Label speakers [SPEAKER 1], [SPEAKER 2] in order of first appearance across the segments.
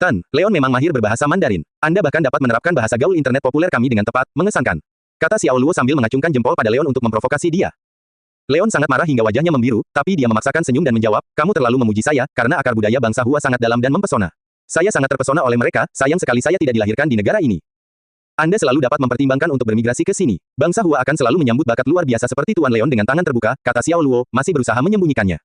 [SPEAKER 1] Tan, Leon memang mahir berbahasa Mandarin. Anda bahkan dapat menerapkan bahasa gaul internet populer kami dengan tepat, mengesankan. Kata Xiao Luo sambil mengacungkan jempol pada Leon untuk memprovokasi dia. Leon sangat marah hingga wajahnya membiru, tapi dia memaksakan senyum dan menjawab, kamu terlalu memuji saya, karena akar budaya bangsa Hua sangat dalam dan mempesona. Saya sangat terpesona oleh mereka, sayang sekali saya tidak dilahirkan di negara ini. Anda selalu dapat mempertimbangkan untuk bermigrasi ke sini. Bangsa Hua akan selalu menyambut bakat luar biasa seperti Tuan Leon dengan tangan terbuka, kata Xiao Luo, masih berusaha menyembunyikannya.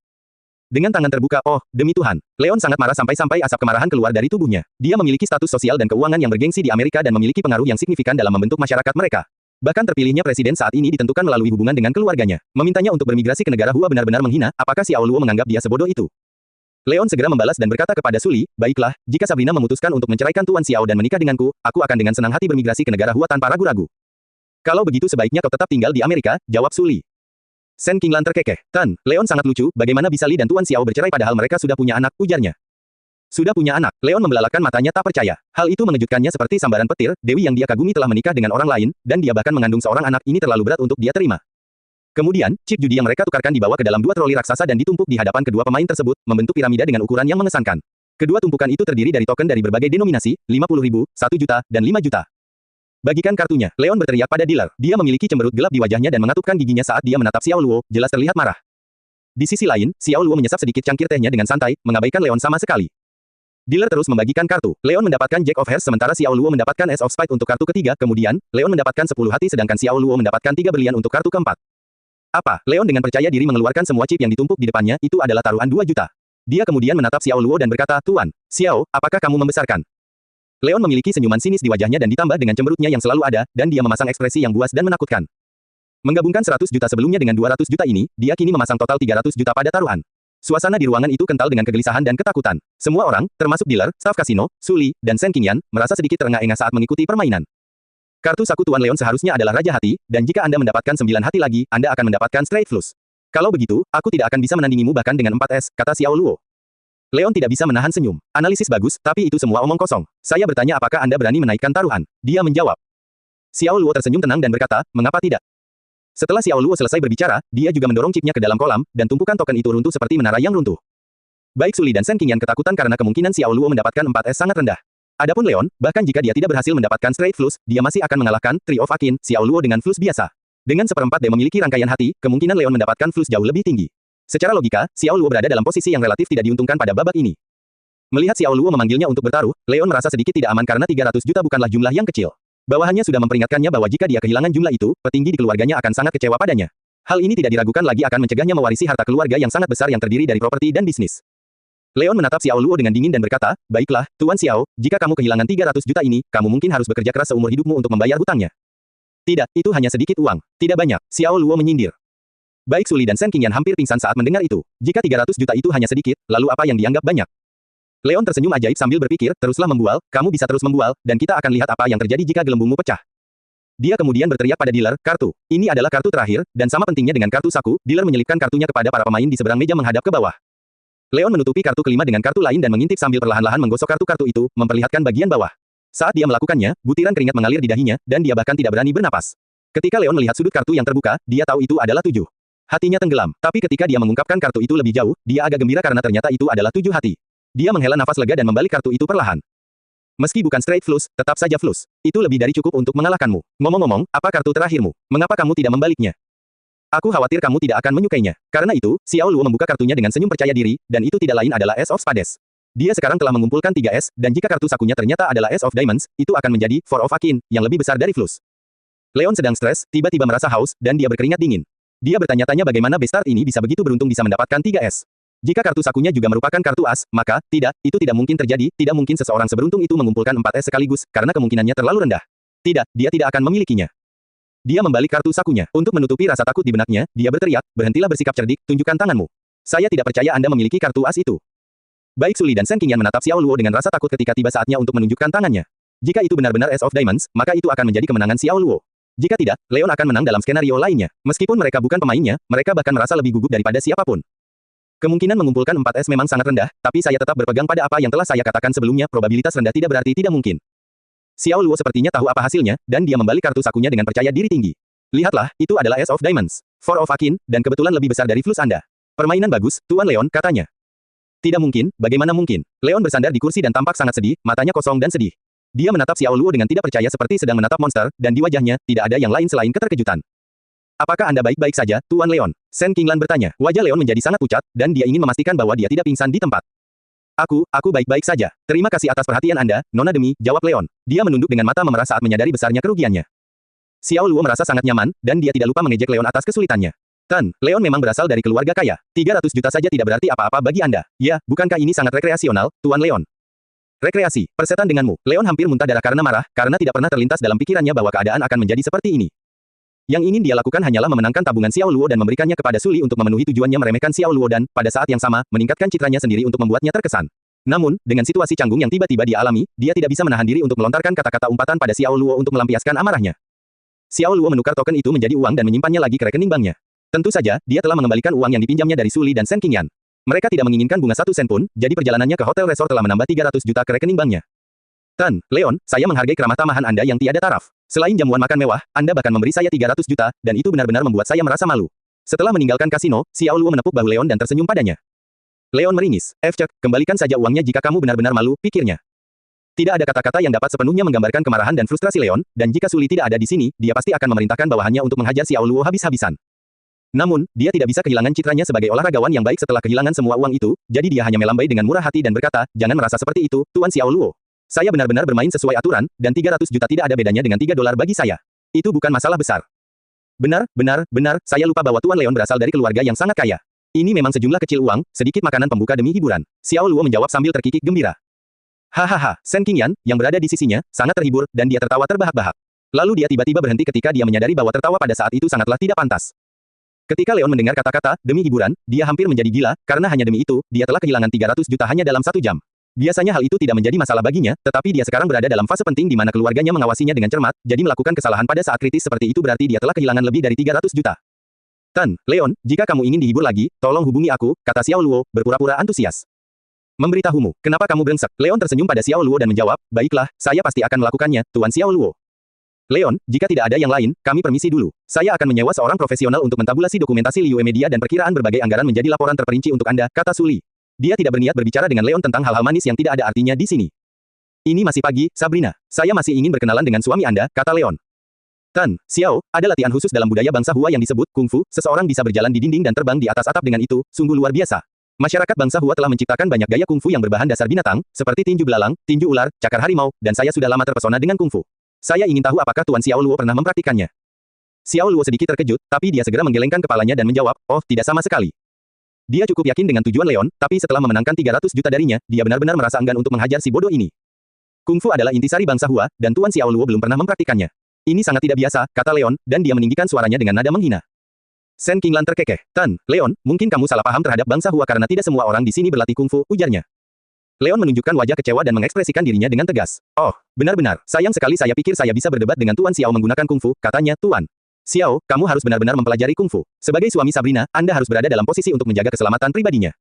[SPEAKER 1] Dengan tangan terbuka, oh, demi Tuhan. Leon sangat marah sampai asap kemarahan keluar dari tubuhnya. Dia memiliki status sosial dan keuangan yang bergengsi di Amerika dan memiliki pengaruh yang signifikan dalam membentuk masyarakat mereka. Bahkan terpilihnya presiden saat ini ditentukan melalui hubungan dengan keluarganya. Memintanya untuk bermigrasi ke negara Hua benar-benar menghina, apakah Xiao Luo menganggap dia sebodoh itu? Leon segera membalas dan berkata kepada Suli, baiklah, jika Sabrina memutuskan untuk menceraikan Tuan Xiao dan menikah denganku, aku akan dengan senang hati bermigrasi ke negara Hua tanpa ragu-ragu. Kalau begitu sebaiknya kau tetap tinggal di Amerika, jawab Suli. Shen Qinglan terkekeh. Tan, Leon sangat lucu, bagaimana bisa Li dan Tuan Xiao bercerai padahal mereka sudah punya anak, ujarnya. Sudah punya anak, Leon membelalakan matanya tak percaya. Hal itu mengejutkannya seperti sambaran petir, Dewi yang dia kagumi telah menikah dengan orang lain, dan dia bahkan mengandung seorang anak, ini terlalu berat untuk dia terima. Kemudian, chip judi yang mereka tukarkan dibawa ke dalam dua troli raksasa dan ditumpuk di hadapan kedua pemain tersebut, membentuk piramida dengan ukuran yang mengesankan. Kedua tumpukan itu terdiri dari token dari berbagai denominasi, 50.000, 1 juta, dan 5 juta. Bagikan kartunya, Leon berteriak pada dealer. Dia memiliki cemberut gelap di wajahnya dan mengatupkan giginya saat dia menatap Xiao Luo, jelas terlihat marah. Di sisi lain, Xiao Luo menyesap sedikit cangkir tehnya dengan santai, mengabaikan Leon sama sekali. Dealer terus membagikan kartu. Leon mendapatkan Jack of Hearts sementara Xiao Luo mendapatkan Ace of Spades untuk kartu ketiga, kemudian, Leon mendapatkan 10 hati sedangkan Xiao Luo mendapatkan 3 berlian untuk kartu keempat. Apa? Leon dengan percaya diri mengeluarkan semua chip yang ditumpuk di depannya, itu adalah taruhan 2 juta. Dia kemudian menatap Xiao Luo dan berkata, Tuan, Xiao, apakah kamu membesarkan? Leon memiliki senyuman sinis di wajahnya dan ditambah dengan cemberutnya yang selalu ada, dan dia memasang ekspresi yang buas dan menakutkan. Menggabungkan 100 juta sebelumnya dengan 200 juta ini, dia kini memasang total 300 juta pada taruhan. Suasana di ruangan itu kental dengan kegelisahan dan ketakutan. Semua orang, termasuk dealer, staf kasino, Suli, dan Shen Qingyan, merasa sedikit terengah-engah saat mengikuti permainan. Kartu saku Tuan Leon seharusnya adalah Raja Hati, dan jika Anda mendapatkan 9 hati lagi, Anda akan mendapatkan straight flush. Kalau begitu, aku tidak akan bisa menandingimu bahkan dengan 4S, kata Xiao Luo. Leon tidak bisa menahan senyum. Analisis bagus, tapi itu semua omong kosong. Saya bertanya apakah Anda berani menaikkan taruhan. Dia menjawab. Xiao Luo tersenyum tenang dan berkata, mengapa tidak? Setelah Xiao Luo selesai berbicara, dia juga mendorong chipnya ke dalam kolam, dan tumpukan token itu runtuh seperti menara yang runtuh. Baik Suli dan Shen Qingyan ketakutan karena kemungkinan Xiao Luo mendapatkan 4S sangat rendah. Adapun Leon, bahkan jika dia tidak berhasil mendapatkan straight flush, dia masih akan mengalahkan Tree of Akin, Xiao Luo dengan flush biasa. Dengan seperempat dia memiliki rangkaian hati, kemungkinan Leon mendapatkan flush jauh lebih tinggi. Secara logika, Xiao Luo berada dalam posisi yang relatif tidak diuntungkan pada babak ini. Melihat Xiao Luo memanggilnya untuk bertaruh, Leon merasa sedikit tidak aman karena 300 juta bukanlah jumlah yang kecil. Bawahannya sudah memperingatkannya bahwa jika dia kehilangan jumlah itu, petinggi di keluarganya akan sangat kecewa padanya. Hal ini tidak diragukan lagi akan mencegahnya mewarisi harta keluarga yang sangat besar yang terdiri dari properti dan bisnis. Leon menatap Xiao Luo dengan dingin dan berkata, baiklah, Tuan Xiao, jika kamu kehilangan 300 juta ini, kamu mungkin harus bekerja keras seumur hidupmu untuk membayar hutangnya. Tidak, itu hanya sedikit uang. Tidak banyak, Xiao Luo menyindir. Baik Suli dan Shen Qingyan hampir pingsan saat mendengar itu. Jika 300 juta itu hanya sedikit, lalu apa yang dianggap banyak? Leon tersenyum ajaib sambil berpikir, teruslah membual, kamu bisa terus membual, dan kita akan lihat apa yang terjadi jika gelembungmu pecah. Dia kemudian berteriak pada dealer, kartu. Ini adalah kartu terakhir, dan sama pentingnya dengan kartu saku, dealer menyelipkan kartunya kepada para pemain di seberang meja menghadap ke bawah. Leon menutupi kartu kelima dengan kartu lain dan mengintip sambil perlahan-lahan menggosok kartu-kartu itu, memperlihatkan bagian bawah. Saat dia melakukannya, butiran keringat mengalir di dahinya, dan dia bahkan tidak berani bernapas. Ketika Leon melihat sudut kartu yang terbuka, dia tahu itu adalah 7. Hatinya tenggelam, tapi ketika dia mengungkapkan kartu itu lebih jauh, dia agak gembira karena ternyata itu adalah 7 hati. Dia menghela nafas lega dan membalik kartu itu perlahan. Meski bukan straight flush, tetap saja flush. Itu lebih dari cukup untuk mengalahkanmu. Ngomong-ngomong, apa kartu terakhirmu? Mengapa kamu tidak membaliknya? Aku khawatir kamu tidak akan menyukainya. Karena itu, Xiao Luo membuka kartunya dengan senyum percaya diri, dan itu tidak lain adalah Ace of Spades. Dia sekarang telah mengumpulkan 3S, dan jika kartu sakunya ternyata adalah Ace of Diamonds, itu akan menjadi Four of Akin, yang lebih besar dari flush. Leon sedang stres, tiba-tiba merasa haus, dan dia berkeringat dingin. Dia bertanya-tanya bagaimana Bestart ini bisa begitu beruntung bisa mendapatkan 3S. Jika kartu sakunya juga merupakan kartu as, maka, itu tidak mungkin terjadi, tidak mungkin seseorang seberuntung itu mengumpulkan 4S sekaligus, karena kemungkinannya terlalu rendah. Tidak, dia tidak akan memilikinya. Dia membalik kartu sakunya. Untuk menutupi rasa takut di benaknya, dia berteriak, berhentilah bersikap cerdik, tunjukkan tanganmu. Saya tidak percaya Anda memiliki kartu as itu. Baik Suli dan Shen Qingyan menatap Xiao Luo dengan rasa takut ketika tiba saatnya untuk menunjukkan tangannya. Jika itu benar-benar Ace of Diamonds, maka itu akan menjadi kemenangan Xiao Luo. Jika tidak, Leon akan menang dalam skenario lainnya. Meskipun mereka bukan pemainnya, mereka bahkan merasa lebih gugup daripada siapapun. Kemungkinan mengumpulkan 4S memang sangat rendah, tapi saya tetap berpegang pada apa yang telah saya katakan sebelumnya, probabilitas rendah tidak berarti tidak mungkin. Xiao Luo sepertinya tahu apa hasilnya, dan dia membalik kartu sakunya dengan percaya diri tinggi. Lihatlah, itu adalah Ace of Diamonds, Four of Akin, dan kebetulan lebih besar dari flush Anda. Permainan bagus, Tuan Leon, katanya. Tidak mungkin, bagaimana mungkin? Leon bersandar di kursi dan tampak sangat sedih, matanya kosong dan sedih. Dia menatap Xiao Luo dengan tidak percaya seperti sedang menatap monster, dan di wajahnya, tidak ada yang lain selain keterkejutan. Apakah Anda baik-baik saja, Tuan Leon? Shen Qinglan bertanya. Wajah Leon menjadi sangat pucat, dan dia ingin memastikan bahwa dia tidak pingsan di tempat. Aku baik-baik saja. Terima kasih atas perhatian Anda, Nona Demi, jawab Leon. Dia menunduk dengan mata memerah saat menyadari besarnya kerugiannya. Xiao Luo merasa sangat nyaman, dan dia tidak lupa mengejek Leon atas kesulitannya. Leon memang berasal dari keluarga kaya. 300 juta saja tidak berarti apa-apa bagi Anda. Ya, bukankah ini sangat rekreasional, Tuan Leon? Rekreasi, persetan denganmu. Leon hampir muntah darah karena marah, karena tidak pernah terlintas dalam pikirannya bahwa keadaan akan menjadi seperti ini. Yang ingin dia lakukan hanyalah memenangkan tabungan Xiao Luo dan memberikannya kepada Suli untuk memenuhi tujuannya meremehkan Xiao Luo dan, pada saat yang sama, meningkatkan citranya sendiri untuk membuatnya terkesan. Namun, dengan situasi canggung yang tiba-tiba dia alami, dia tidak bisa menahan diri untuk melontarkan kata-kata umpatan pada Xiao Luo untuk melampiaskan amarahnya. Xiao Luo menukar token itu menjadi uang dan menyimpannya lagi ke rekening banknya. Tentu saja, dia telah mengembalikan uang yang dipinjamnya dari Suli dan Shen Qingyan. Mereka tidak menginginkan bunga 1 sen pun, jadi perjalanannya ke hotel resort telah menambah 300 juta ke rekening banknya. Leon, saya menghargai keramah tamahan Anda yang tiada taraf. Selain jamuan makan mewah, Anda bahkan memberi saya 300 juta, dan itu benar-benar membuat saya merasa malu. Setelah meninggalkan kasino, Xiao Luo menepuk bahu Leon dan tersenyum padanya. Leon meringis. Cek, kembalikan saja uangnya jika kamu benar-benar malu, pikirnya. Tidak ada kata-kata yang dapat sepenuhnya menggambarkan kemarahan dan frustrasi Leon, dan jika Suli tidak ada di sini, dia pasti akan memerintahkan bawahannya untuk menghajar Xiao Luo habis-habisan. Namun, dia tidak bisa kehilangan citranya sebagai olahragawan yang baik setelah kehilangan semua uang itu, jadi dia hanya melambai dengan murah hati dan berkata, jangan merasa seperti itu, Tuan Xiao Luo. Saya benar-benar bermain sesuai aturan, dan 300 juta tidak ada bedanya dengan $3 bagi saya. Itu bukan masalah besar. Benar, saya lupa bahwa Tuan Leon berasal dari keluarga yang sangat kaya. Ini memang sejumlah kecil uang, sedikit makanan pembuka demi hiburan. Xiao Luo menjawab sambil terkikik gembira. Hahaha, Shen Qingyan, yang berada di sisinya, sangat terhibur, dan dia tertawa terbahak-bahak. Lalu dia tiba-tiba berhenti ketika dia menyadari bahwa tertawa pada saat itu sangatlah tidak pantas. Ketika Leon mendengar kata-kata, demi hiburan, dia hampir menjadi gila, karena hanya demi itu, dia telah kehilangan 300 juta hanya dalam 1 jam. Biasanya hal itu tidak menjadi masalah baginya, tetapi dia sekarang berada dalam fase penting di mana keluarganya mengawasinya dengan cermat, jadi melakukan kesalahan pada saat kritis seperti itu berarti dia telah kehilangan lebih dari 300 juta. Leon, jika kamu ingin dihibur lagi, tolong hubungi aku, kata Xiao Luo, berpura-pura antusias. Memberitahumu, kenapa kamu brengsek? Leon tersenyum pada Xiao Luo dan menjawab, baiklah, saya pasti akan melakukannya, Tuan Xiao Luo. Leon, jika tidak ada yang lain, kami permisi dulu. Saya akan menyewa seorang profesional untuk mentabulasi dokumentasi Liu Media dan perkiraan berbagai anggaran menjadi laporan terperinci untuk Anda, kata Suli. Dia tidak berniat berbicara dengan Leon tentang hal-hal manis yang tidak ada artinya di sini. Ini masih pagi, Sabrina. Saya masih ingin berkenalan dengan suami Anda, kata Leon. Xiao, ada latihan khusus dalam budaya bangsa Hua yang disebut Kung Fu, seseorang bisa berjalan di dinding dan terbang di atas atap dengan itu, sungguh luar biasa. Masyarakat bangsa Hua telah menciptakan banyak gaya Kung Fu yang berbahan dasar binatang, seperti tinju belalang, tinju ular, cakar harimau, dan saya sudah lama terpesona dengan Kung Fu. Saya ingin tahu apakah Tuan Xiao Luo pernah mempraktikannya. Xiao Luo sedikit terkejut, tapi dia segera menggelengkan kepalanya dan menjawab, oh, tidak sama sekali. Dia cukup yakin dengan tujuan Leon, tapi setelah memenangkan 300 juta darinya, dia benar-benar merasa enggan untuk menghajar si bodoh ini. Kung Fu adalah intisari bangsa Hua, dan Tuan Xiao Luo belum pernah mempraktikannya. Ini sangat tidak biasa, kata Leon, dan dia meninggikan suaranya dengan nada menghina. Shen Qinglan terkekeh. Leon, mungkin kamu salah paham terhadap bangsa Hua karena tidak semua orang di sini berlatih Kung Fu, ujarnya. Leon menunjukkan wajah kecewa dan mengekspresikan dirinya dengan tegas. Oh, benar-benar, sayang sekali saya pikir saya bisa berdebat dengan Tuan Xiao menggunakan Kung Fu, katanya, Tuan Xiao, kamu harus benar-benar mempelajari Kung Fu. Sebagai suami Sabrina, Anda harus berada dalam posisi untuk menjaga keselamatan pribadinya.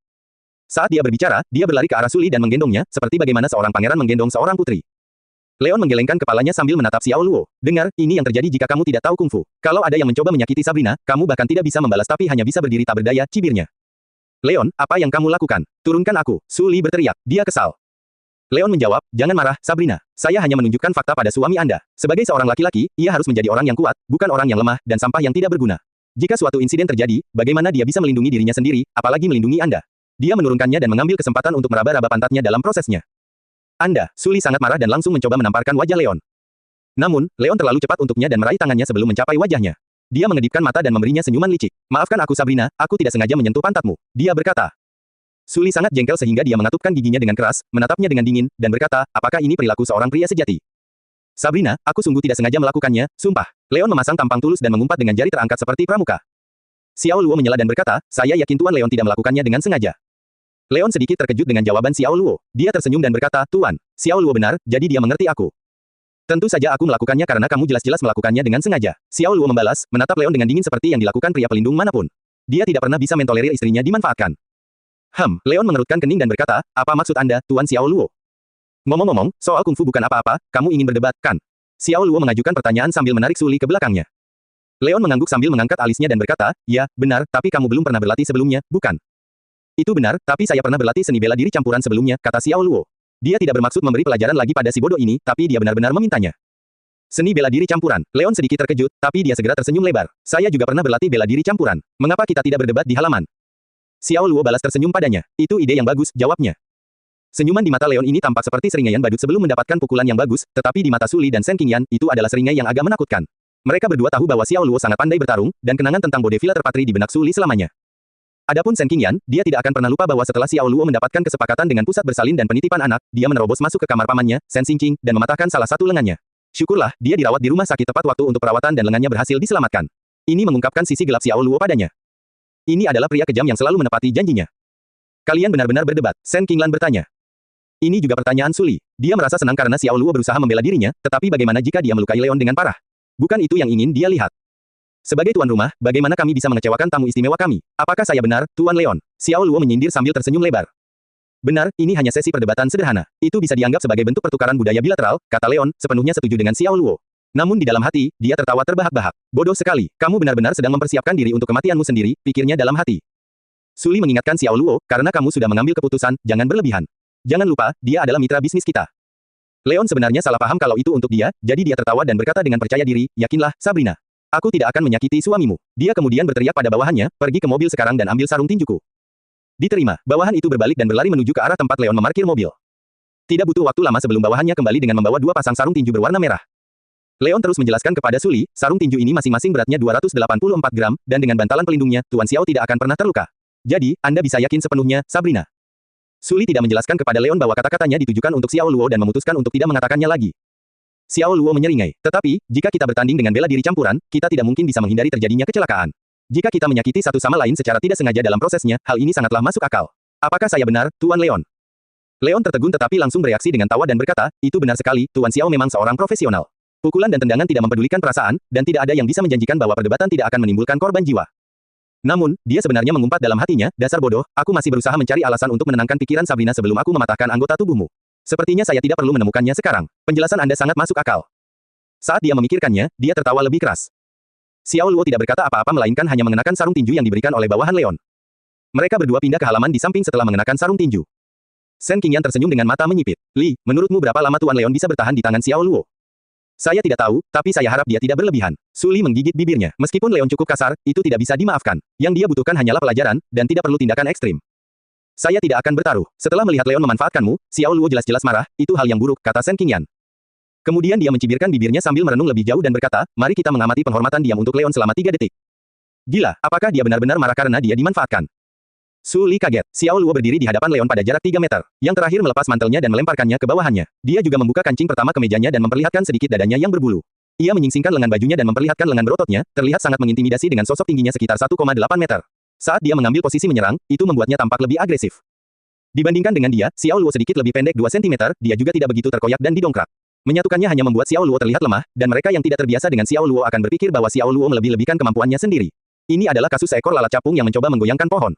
[SPEAKER 1] Saat dia berbicara, dia berlari ke arah Suli dan menggendongnya, seperti bagaimana seorang pangeran menggendong seorang putri. Leon menggelengkan kepalanya sambil menatap Xiao Luo. Dengar, ini yang terjadi jika kamu tidak tahu Kung Fu. Kalau ada yang mencoba menyakiti Sabrina, kamu bahkan tidak bisa membalas tapi hanya bisa berdiri tak berdaya, cibirnya. Leon, apa yang kamu lakukan? Turunkan aku. Suli berteriak. Dia kesal. Leon menjawab, jangan marah, Sabrina. Saya hanya menunjukkan fakta pada suami Anda. Sebagai seorang laki-laki, ia harus menjadi orang yang kuat, bukan orang yang lemah, dan sampah yang tidak berguna. Jika suatu insiden terjadi, bagaimana dia bisa melindungi dirinya sendiri, apalagi melindungi Anda? Dia menurunkannya dan mengambil kesempatan untuk meraba-raba pantatnya dalam prosesnya. Suli sangat marah dan langsung mencoba menamparkan wajah Leon. Namun, Leon terlalu cepat untuknya dan meraih tangannya sebelum mencapai wajahnya. Dia mengedipkan mata dan memberinya senyuman licik. Maafkan aku Sabrina, aku tidak sengaja menyentuh pantatmu. Dia berkata. Suli sangat jengkel sehingga dia mengatupkan giginya dengan keras, menatapnya dengan dingin, dan berkata, apakah ini perilaku seorang pria sejati? Sabrina, aku sungguh tidak sengaja melakukannya, sumpah. Leon memasang tampang tulus dan mengumpat dengan jari terangkat seperti pramuka. Xiao Luo menyela dan berkata, saya yakin Tuan Leon tidak melakukannya dengan sengaja. Leon sedikit terkejut dengan jawaban Xiao Luo. Dia tersenyum dan berkata, Tuan, Xiao Luo benar, jadi dia mengerti aku. Tentu saja aku melakukannya karena kamu jelas-jelas melakukannya dengan sengaja. Xiao Luo membalas, menatap Leon dengan dingin seperti yang dilakukan pria pelindung manapun. Dia tidak pernah bisa mentolerir istrinya dimanfaatkan. Leon mengerutkan kening dan berkata, apa maksud Anda, Tuan Xiao Luo? Ngomong-ngomong, soal Kung Fu bukan apa-apa, kamu ingin berdebat, kan? Xiao Luo mengajukan pertanyaan sambil menarik Suli ke belakangnya. Leon mengangguk sambil mengangkat alisnya dan berkata, ya, benar, tapi kamu belum pernah berlatih sebelumnya, bukan? Itu benar, tapi saya pernah berlatih seni bela diri campuran sebelumnya, kata Xiao Luo. Dia tidak bermaksud memberi pelajaran lagi pada si bodoh ini, tapi dia benar-benar memintanya. Seni bela diri campuran. Leon sedikit terkejut, tapi dia segera tersenyum lebar. Saya juga pernah berlatih bela diri campuran. Mengapa kita tidak berdebat di halaman? Xiao Luo balas tersenyum padanya. Itu ide yang bagus, jawabnya. Senyuman di mata Leon ini tampak seperti seringaian badut sebelum mendapatkan pukulan yang bagus, tetapi di mata Suli dan Shen Qingyan, itu adalah seringai yang agak menakutkan. Mereka berdua tahu bahwa Xiao Luo sangat pandai bertarung, dan kenangan tentang Bodevilla terpatri di benak Suli selamanya. Adapun Shen Qingyan, dia tidak akan pernah lupa bahwa setelah Xiao Luo mendapatkan kesepakatan dengan pusat bersalin dan penitipan anak, dia menerobos masuk ke kamar pamannya, Shen Xingqing, dan mematahkan salah satu lengannya. Syukurlah, dia dirawat di rumah sakit tepat waktu untuk perawatan dan lengannya berhasil diselamatkan. Ini mengungkapkan sisi gelap Xiao Luo padanya. Ini adalah pria kejam yang selalu menepati janjinya. Kalian benar-benar berdebat, Shen Qinglan bertanya. Ini juga pertanyaan Suli. Dia merasa senang karena Xiao Luo berusaha membela dirinya, tetapi bagaimana jika dia melukai Leon dengan parah? Bukan itu yang ingin dia lihat. Sebagai tuan rumah, bagaimana kami bisa mengecewakan tamu istimewa kami? Apakah saya benar, Tuan Leon? Xiao Luo menyindir sambil tersenyum lebar. Benar, ini hanya sesi perdebatan sederhana. Itu bisa dianggap sebagai bentuk pertukaran budaya bilateral, kata Leon, sepenuhnya setuju dengan Xiao Luo. Namun di dalam hati, dia tertawa terbahak-bahak. Bodoh sekali, kamu benar-benar sedang mempersiapkan diri untuk kematianmu sendiri, pikirnya dalam hati. Suli mengingatkan Xiao Luo, karena kamu sudah mengambil keputusan, jangan berlebihan. Jangan lupa, dia adalah mitra bisnis kita. Leon sebenarnya salah paham kalau itu untuk dia, jadi dia tertawa dan berkata dengan percaya diri, yakinlah, Sabrina. Aku tidak akan menyakiti suamimu. Dia kemudian berteriak pada bawahannya, pergi ke mobil sekarang dan ambil sarung tinjuku. Diterima, bawahan itu berbalik dan berlari menuju ke arah tempat Leon memarkir mobil. Tidak butuh waktu lama sebelum bawahannya kembali dengan membawa dua pasang sarung tinju berwarna merah. Leon terus menjelaskan kepada Suli, sarung tinju ini masing-masing beratnya 284 gram, dan dengan bantalan pelindungnya, Tuan Xiao tidak akan pernah terluka. Jadi, Anda bisa yakin sepenuhnya, Sabrina. Suli tidak menjelaskan kepada Leon bahwa kata-katanya ditujukan untuk Xiao Luo dan memutuskan untuk tidak mengatakannya lagi. Xiao Luo menyeringai. Tetapi, jika kita bertanding dengan bela diri campuran, kita tidak mungkin bisa menghindari terjadinya kecelakaan. Jika kita menyakiti satu sama lain secara tidak sengaja dalam prosesnya, hal ini sangatlah masuk akal. Apakah saya benar, Tuan Leon? Leon tertegun tetapi langsung bereaksi dengan tawa dan berkata, itu benar sekali, Tuan Xiao memang seorang profesional. Pukulan dan tendangan tidak mempedulikan perasaan, dan tidak ada yang bisa menjanjikan bahwa perdebatan tidak akan menimbulkan korban jiwa. Namun, dia sebenarnya mengumpat dalam hatinya, dasar bodoh, aku masih berusaha mencari alasan untuk menenangkan pikiran Sabrina sebelum aku mematahkan anggota tubuhmu. Sepertinya saya tidak perlu menemukannya sekarang. Penjelasan Anda sangat masuk akal. Saat dia memikirkannya, dia tertawa lebih keras. Xiao Luo tidak berkata apa-apa melainkan hanya mengenakan sarung tinju yang diberikan oleh bawahan Leon. Mereka berdua pindah ke halaman di samping setelah mengenakan sarung tinju. Shen Qingyan tersenyum dengan mata menyipit. Li, menurutmu berapa lama Tuan Leon bisa bertahan di tangan Xiao Luo? Saya tidak tahu, tapi saya harap dia tidak berlebihan. Suli menggigit bibirnya. Meskipun Leon cukup kasar, itu tidak bisa dimaafkan. Yang dia butuhkan hanyalah pelajaran, dan tidak perlu tindakan ekstrim. Saya tidak akan bertaruh. Setelah melihat Leon memanfaatkanmu, Xiao Luo jelas-jelas marah, itu hal yang buruk, kata Shen Qingyan. Kemudian dia mencibirkan bibirnya sambil merenung lebih jauh dan berkata, mari kita mengamati penghormatan diam untuk Leon selama 3 detik. Gila, apakah dia benar-benar marah karena dia dimanfaatkan? Suli kaget. Xiao Luo berdiri di hadapan Leon pada jarak 3 meter. Yang terakhir melepas mantelnya dan melemparkannya ke bawahannya. Dia juga membuka kancing pertama kemejanya dan memperlihatkan sedikit dadanya yang berbulu. Ia menyingsingkan lengan bajunya dan memperlihatkan lengan berototnya, terlihat sangat mengintimidasi dengan sosok tingginya sekitar 1,8 meter. Saat dia mengambil posisi menyerang, itu membuatnya tampak lebih agresif. Dibandingkan dengan dia, Xiao Luo sedikit lebih pendek 2 cm, dia juga tidak begitu terkoyak dan didongkrak. Menyatukannya hanya membuat Xiao Luo terlihat lemah, dan mereka yang tidak terbiasa dengan Xiao Luo akan berpikir bahwa Xiao Luo melebih-lebihkan kemampuannya sendiri. Ini adalah kasus seekor lalat capung yang mencoba menggoyangkan pohon.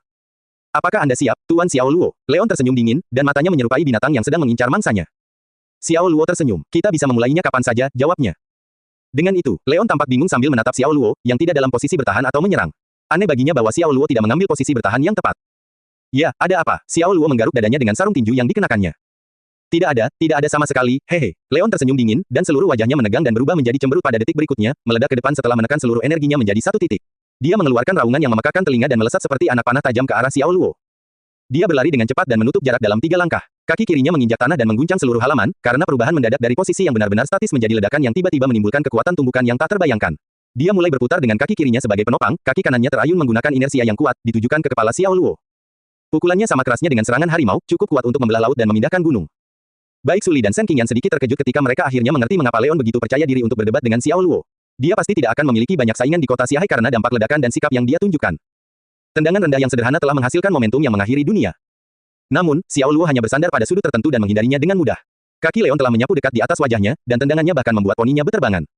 [SPEAKER 1] Apakah Anda siap, Tuan Xiao Luo? Leon tersenyum dingin, dan matanya menyerupai binatang yang sedang mengincar mangsanya. Xiao Luo tersenyum. Kita bisa memulainya kapan saja, jawabnya. Dengan itu, Leon tampak bingung sambil menatap Xiao Luo, yang tidak dalam posisi bertahan atau menyerang. Aneh baginya bahwa Xiao Luo tidak mengambil posisi bertahan yang tepat. Ya, ada apa? Xiao Luo menggaruk dadanya dengan sarung tinju yang dikenakannya. Tidak ada sama sekali, hehe. Leon tersenyum dingin, dan seluruh wajahnya menegang dan berubah menjadi cemberut pada detik berikutnya, meledak ke depan setelah menekan seluruh energinya menjadi satu titik. Dia mengeluarkan raungan yang memekakkan telinga dan melesat seperti anak panah tajam ke arah Xiao Luo. Dia berlari dengan cepat dan menutup jarak dalam 3 langkah. Kaki kirinya menginjak tanah dan mengguncang seluruh halaman, karena perubahan mendadak dari posisi yang benar-benar statis menjadi ledakan yang tiba-tiba menimbulkan kekuatan tumbukan yang tak terbayangkan. Dia mulai berputar dengan kaki kirinya sebagai penopang, kaki kanannya terayun menggunakan inersia yang kuat, ditujukan ke kepala Xiao Luo. Pukulannya sama kerasnya dengan serangan harimau, cukup kuat untuk membelah laut dan memindahkan gunung. Baik Suli dan Shen Qingyan sedikit terkejut ketika mereka akhirnya mengerti mengapa Leon begitu percaya diri untuk berdebat dengan Xiao Luo. Dia pasti tidak akan memiliki banyak saingan di kota Xiahai karena dampak ledakan dan sikap yang dia tunjukkan. Tendangan rendah yang sederhana telah menghasilkan momentum yang mengakhiri dunia. Namun, Xiao Luo hanya bersandar pada sudut tertentu dan menghindarinya dengan mudah. Kaki Leon telah menyapu dekat di atas wajahnya, dan tendangannya bahkan membuat poninya berterbangan.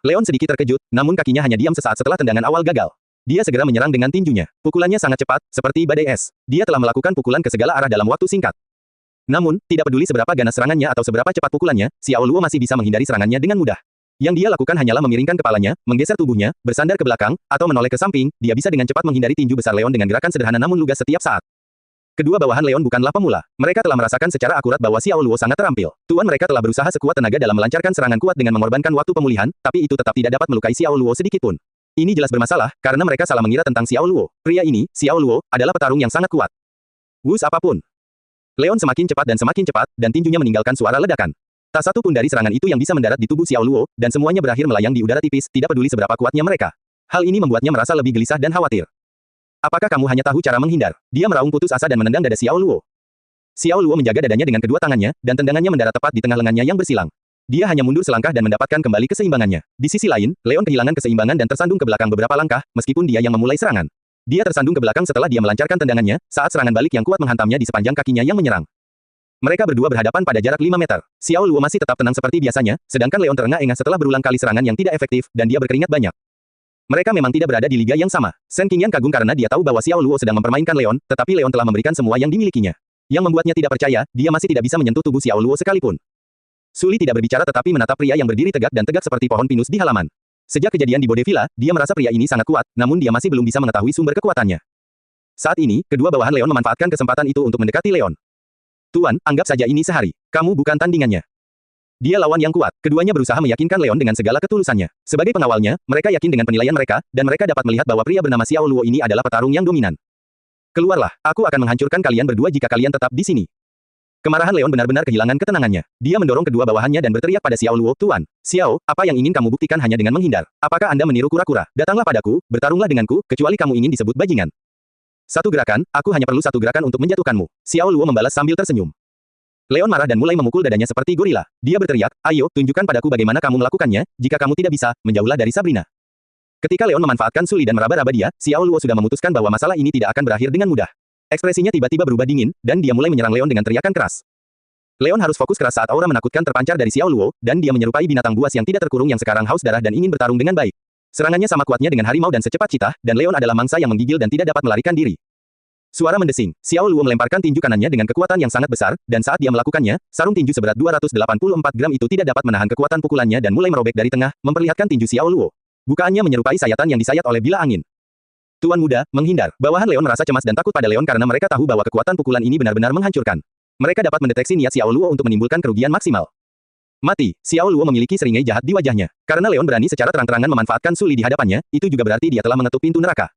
[SPEAKER 1] Leon sedikit terkejut, namun kakinya hanya diam sesaat setelah tendangan awal gagal. Dia segera menyerang dengan tinjunya. Pukulannya sangat cepat, seperti badai es. Dia telah melakukan pukulan ke segala arah dalam waktu singkat. Namun, tidak peduli seberapa ganas serangannya atau seberapa cepat pukulannya, Xiao Luo masih bisa menghindari serangannya dengan mudah. Yang dia lakukan hanyalah memiringkan kepalanya, menggeser tubuhnya, bersandar ke belakang, atau menoleh ke samping. Dia bisa dengan cepat menghindari tinju besar Leon dengan gerakan sederhana namun lugas setiap saat. Kedua bawahan Leon bukanlah pemula. Mereka telah merasakan secara akurat bahwa Xiao Luo sangat terampil. Tuan mereka telah berusaha sekuat tenaga dalam melancarkan serangan kuat dengan mengorbankan waktu pemulihan, tapi itu tetap tidak dapat melukai Xiao Luo sedikitpun. Ini jelas bermasalah, karena mereka salah mengira tentang Xiao Luo. Pria ini, Xiao Luo, adalah petarung yang sangat kuat. Wus apapun. Leon semakin cepat, dan tinjunya meninggalkan suara ledakan. Tak satu pun dari serangan itu yang bisa mendarat di tubuh Xiao Luo, dan semuanya berakhir melayang di udara tipis, tidak peduli seberapa kuatnya mereka. Hal ini membuatnya merasa lebih gelisah dan khawatir. Apakah kamu hanya tahu cara menghindar? Dia meraung putus asa dan menendang dada Xiao Luo. Xiao Luo menjaga dadanya dengan kedua tangannya, dan tendangannya mendarat tepat di tengah lengannya yang bersilang. Dia hanya mundur selangkah dan mendapatkan kembali keseimbangannya. Di sisi lain, Leon kehilangan keseimbangan dan tersandung ke belakang beberapa langkah, meskipun dia yang memulai serangan. Dia tersandung ke belakang setelah dia melancarkan tendangannya, saat serangan balik yang kuat menghantamnya di sepanjang kakinya yang menyerang. Mereka berdua berhadapan pada jarak 5 meter. Xiao Luo masih tetap tenang seperti biasanya, sedangkan Leon terengah-engah setelah berulang kali serangan yang tidak efektif, dan dia berkeringat banyak. Mereka memang tidak berada di liga yang sama. Shen Qingyan kagum karena dia tahu bahwa Xiao Luo sedang mempermainkan Leon, tetapi Leon telah memberikan semua yang dimilikinya. Yang membuatnya tidak percaya, dia masih tidak bisa menyentuh tubuh Xiao Luo sekalipun. Suli tidak berbicara tetapi menatap pria yang berdiri tegak dan tegak seperti pohon pinus di halaman. Sejak kejadian di Bode Villa, dia merasa pria ini sangat kuat, namun dia masih belum bisa mengetahui sumber kekuatannya. Saat ini, kedua bawahan Leon memanfaatkan kesempatan itu untuk mendekati Leon. Tuan, anggap saja ini sehari. Kamu bukan tandingannya. Dia lawan yang kuat. Keduanya berusaha meyakinkan Leon dengan segala ketulusannya. Sebagai pengawalnya, mereka yakin dengan penilaian mereka, dan mereka dapat melihat bahwa pria bernama Xiao Luo ini adalah petarung yang dominan. Keluarlah, aku akan menghancurkan kalian berdua jika kalian tetap di sini. Kemarahan Leon benar-benar kehilangan ketenangannya. Dia mendorong kedua bawahannya dan berteriak pada Xiao Luo, Tuan, Xiao, apa yang ingin kamu buktikan hanya dengan menghindar? Apakah Anda meniru kura-kura? Datanglah padaku, bertarunglah denganku, kecuali kamu ingin disebut bajingan. Satu gerakan, aku hanya perlu satu gerakan untuk menjatuhkanmu. Xiao Luo membalas sambil tersenyum. Leon marah dan mulai memukul dadanya seperti gorila. Dia berteriak, ayo, tunjukkan padaku bagaimana kamu melakukannya, jika kamu tidak bisa, menjauhlah dari Sabrina. Ketika Leon memanfaatkan Suli dan meraba-raba dia, Xiao Luo sudah memutuskan bahwa masalah ini tidak akan berakhir dengan mudah. Ekspresinya tiba-tiba berubah dingin, dan dia mulai menyerang Leon dengan teriakan keras. Leon harus fokus keras saat aura menakutkan terpancar dari Xiao Luo, dan dia menyerupai binatang buas yang tidak terkurung yang sekarang haus darah dan ingin bertarung dengan baik. Serangannya sama kuatnya dengan harimau dan secepat citah, dan Leon adalah mangsa yang menggigil dan tidak dapat melarikan diri. Suara mendesing. Xiao Luo melemparkan tinju kanannya dengan kekuatan yang sangat besar, dan saat dia melakukannya, sarung tinju seberat 284 gram itu tidak dapat menahan kekuatan pukulannya dan mulai merobek dari tengah, memperlihatkan tinju Xiao Luo. Bukaannya menyerupai sayatan yang disayat oleh bila angin. Tuan muda, menghindar. Bawahan Leon merasa cemas dan takut pada Leon karena mereka tahu bahwa kekuatan pukulan ini benar-benar menghancurkan. Mereka dapat mendeteksi niat Xiao Luo untuk menimbulkan kerugian maksimal. Mati. Xiao Luo memiliki seringai jahat di wajahnya. Karena Leon berani secara terang-terangan memanfaatkan Suli di hadapannya, itu juga berarti dia telah mengetuk pintu neraka.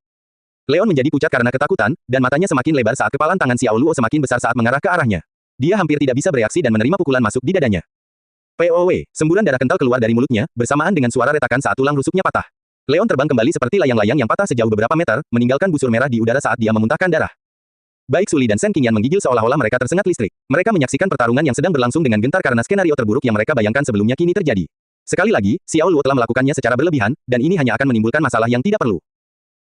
[SPEAKER 1] Leon menjadi pucat karena ketakutan, dan matanya semakin lebar saat kepalan tangan Xiao Luo semakin besar saat mengarah ke arahnya. Dia hampir tidak bisa bereaksi dan menerima pukulan masuk di dadanya. POW, semburan darah kental keluar dari mulutnya, bersamaan dengan suara retakan saat tulang rusuknya patah. Leon terbang kembali seperti layang-layang yang patah sejauh beberapa meter, meninggalkan busur merah di udara saat dia memuntahkan darah. Baik Suli dan Shen Qingyan menggigil seolah-olah mereka tersengat listrik. Mereka menyaksikan pertarungan yang sedang berlangsung dengan gentar karena skenario terburuk yang mereka bayangkan sebelumnya kini terjadi. Sekali lagi, Xiao Luo telah melakukannya secara berlebihan, dan ini hanya akan menimbulkan masalah yang tidak perlu.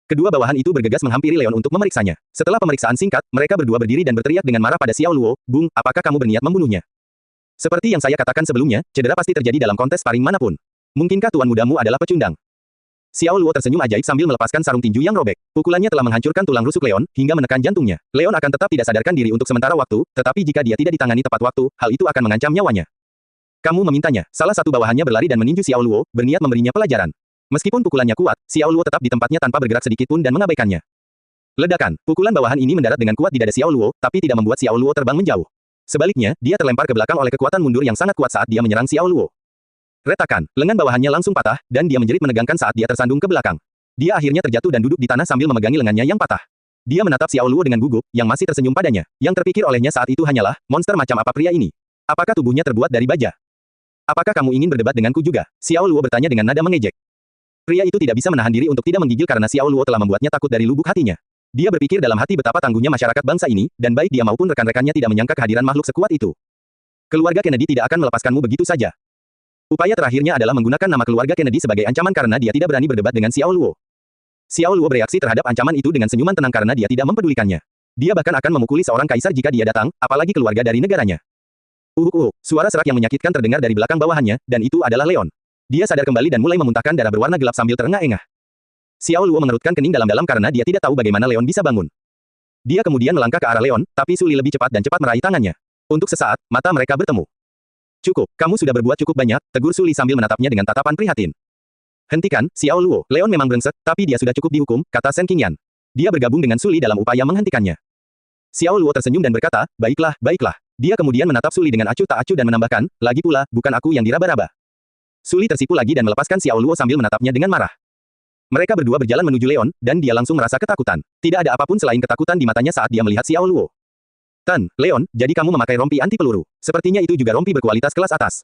[SPEAKER 1] Kedua bawahan itu bergegas menghampiri Leon untuk memeriksanya. Setelah pemeriksaan singkat, mereka berdua berdiri dan berteriak dengan marah pada Xiao Luo, Bung, apakah kamu berniat membunuhnya? Seperti yang saya katakan sebelumnya, cedera pasti terjadi dalam kontes sparring manapun. Mungkinkah tuan mudamu adalah pecundang? Xiao Luo tersenyum ajaib sambil melepaskan sarung tinju yang robek. Pukulannya telah menghancurkan tulang rusuk Leon, hingga menekan jantungnya. Leon akan tetap tidak sadarkan diri untuk sementara waktu, tetapi jika dia tidak ditangani tepat waktu, hal itu akan mengancam nyawanya. Kamu memintanya. Salah satu bawahannya berlari dan meninju Xiao Luo, berniat memberinya pelajaran. Meskipun pukulannya kuat, Xiao Luo tetap di tempatnya tanpa bergerak sedikit pun dan mengabaikannya. Ledakan. Pukulan bawahan ini mendarat dengan kuat di dada Xiao Luo, tapi tidak membuat Xiao Luo terbang menjauh. Sebaliknya, dia terlempar ke belakang oleh kekuatan mundur yang sangat kuat saat dia menyerang Xiao Luo. Retakan. Lengan bawahannya langsung patah, dan dia menjerit menegangkan saat dia tersandung ke belakang. Dia akhirnya terjatuh dan duduk di tanah sambil memegangi lengannya yang patah. Dia menatap Xiao Luo dengan gugup, yang masih tersenyum padanya. Yang terpikir olehnya saat itu hanyalah, monster macam apa pria ini? Apakah tubuhnya terbuat dari baja? Apakah kamu ingin berdebat denganku juga? Xiao Luo bertanya dengan nada mengejek. Pria itu tidak bisa menahan diri untuk tidak menggigil karena Xiao Luo telah membuatnya takut dari lubuk hatinya. Dia berpikir dalam hati betapa tangguhnya masyarakat bangsa ini, dan baik dia maupun rekan-rekannya tidak menyangka kehadiran makhluk sekuat itu. Keluarga Kennedy tidak akan melepaskanmu begitu saja. Upaya terakhirnya adalah menggunakan nama keluarga Kennedy sebagai ancaman karena dia tidak berani berdebat dengan Xiao Luo. Xiao Luo bereaksi terhadap ancaman itu dengan senyuman tenang karena dia tidak mempedulikannya. Dia bahkan akan memukuli seorang kaisar jika dia datang, apalagi keluarga dari negaranya. Suara serak yang menyakitkan terdengar dari belakang bawahannya, dan itu adalah Leon. Dia sadar kembali dan mulai memuntahkan darah berwarna gelap sambil terengah-engah. Xiao Luo mengerutkan kening dalam-dalam karena dia tidak tahu bagaimana Leon bisa bangun. Dia kemudian melangkah ke arah Leon, tapi Suli lebih cepat dan cepat meraih tangannya. Untuk sesaat, mata mereka bertemu. Cukup, kamu sudah berbuat cukup banyak, tegur Suli sambil menatapnya dengan tatapan prihatin. Hentikan, Xiao Luo. Leon memang brengsek, tapi dia sudah cukup dihukum, kata Shen Qingyan. Dia bergabung dengan Suli dalam upaya menghentikannya. Xiao Luo tersenyum dan berkata, baiklah, baiklah. Dia kemudian menatap Suli dengan acuh tak acuh dan menambahkan, lagi pula, bukan aku yang diraba-raba. Suli tersipu lagi dan melepaskan Xiao Luo sambil menatapnya dengan marah. Mereka berdua berjalan menuju Leon, dan dia langsung merasa ketakutan. Tidak ada apapun selain ketakutan di matanya saat dia melihat Xiao Luo. Tan, Leon, jadi kamu memakai rompi anti peluru. Sepertinya itu juga rompi berkualitas kelas atas.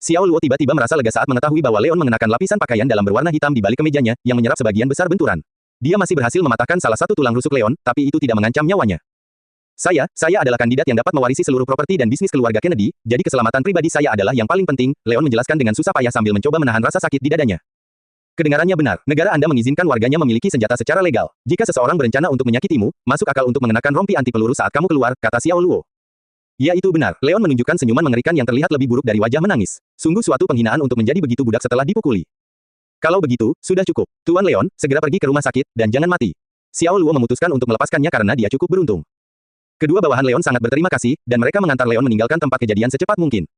[SPEAKER 1] Xiao Luo tiba-tiba merasa lega saat mengetahui bahwa Leon mengenakan lapisan pakaian dalam berwarna hitam di balik kemejanya, yang menyerap sebagian besar benturan. Dia masih berhasil mematahkan salah satu tulang rusuk Leon, tapi itu tidak mengancam nyawanya. Saya adalah kandidat yang dapat mewarisi seluruh properti dan bisnis keluarga Kennedy, jadi keselamatan pribadi saya adalah yang paling penting, Leon menjelaskan dengan susah payah sambil mencoba menahan rasa sakit di dadanya. Kedengarannya benar, negara Anda mengizinkan warganya memiliki senjata secara legal. Jika seseorang berencana untuk menyakitimu, masuk akal untuk mengenakan rompi anti peluru saat kamu keluar, kata Xiao Luo. Ya itu benar, Leon menunjukkan senyuman mengerikan yang terlihat lebih buruk dari wajah menangis. Sungguh suatu penghinaan untuk menjadi begitu budak setelah dipukuli. Kalau begitu, sudah cukup. Tuan Leon, segera pergi ke rumah sakit, dan jangan mati. Xiao Luo memutuskan untuk melepaskannya karena dia cukup beruntung. Kedua bawahan Leon sangat berterima kasih, dan mereka mengantar Leon meninggalkan tempat kejadian secepat mungkin.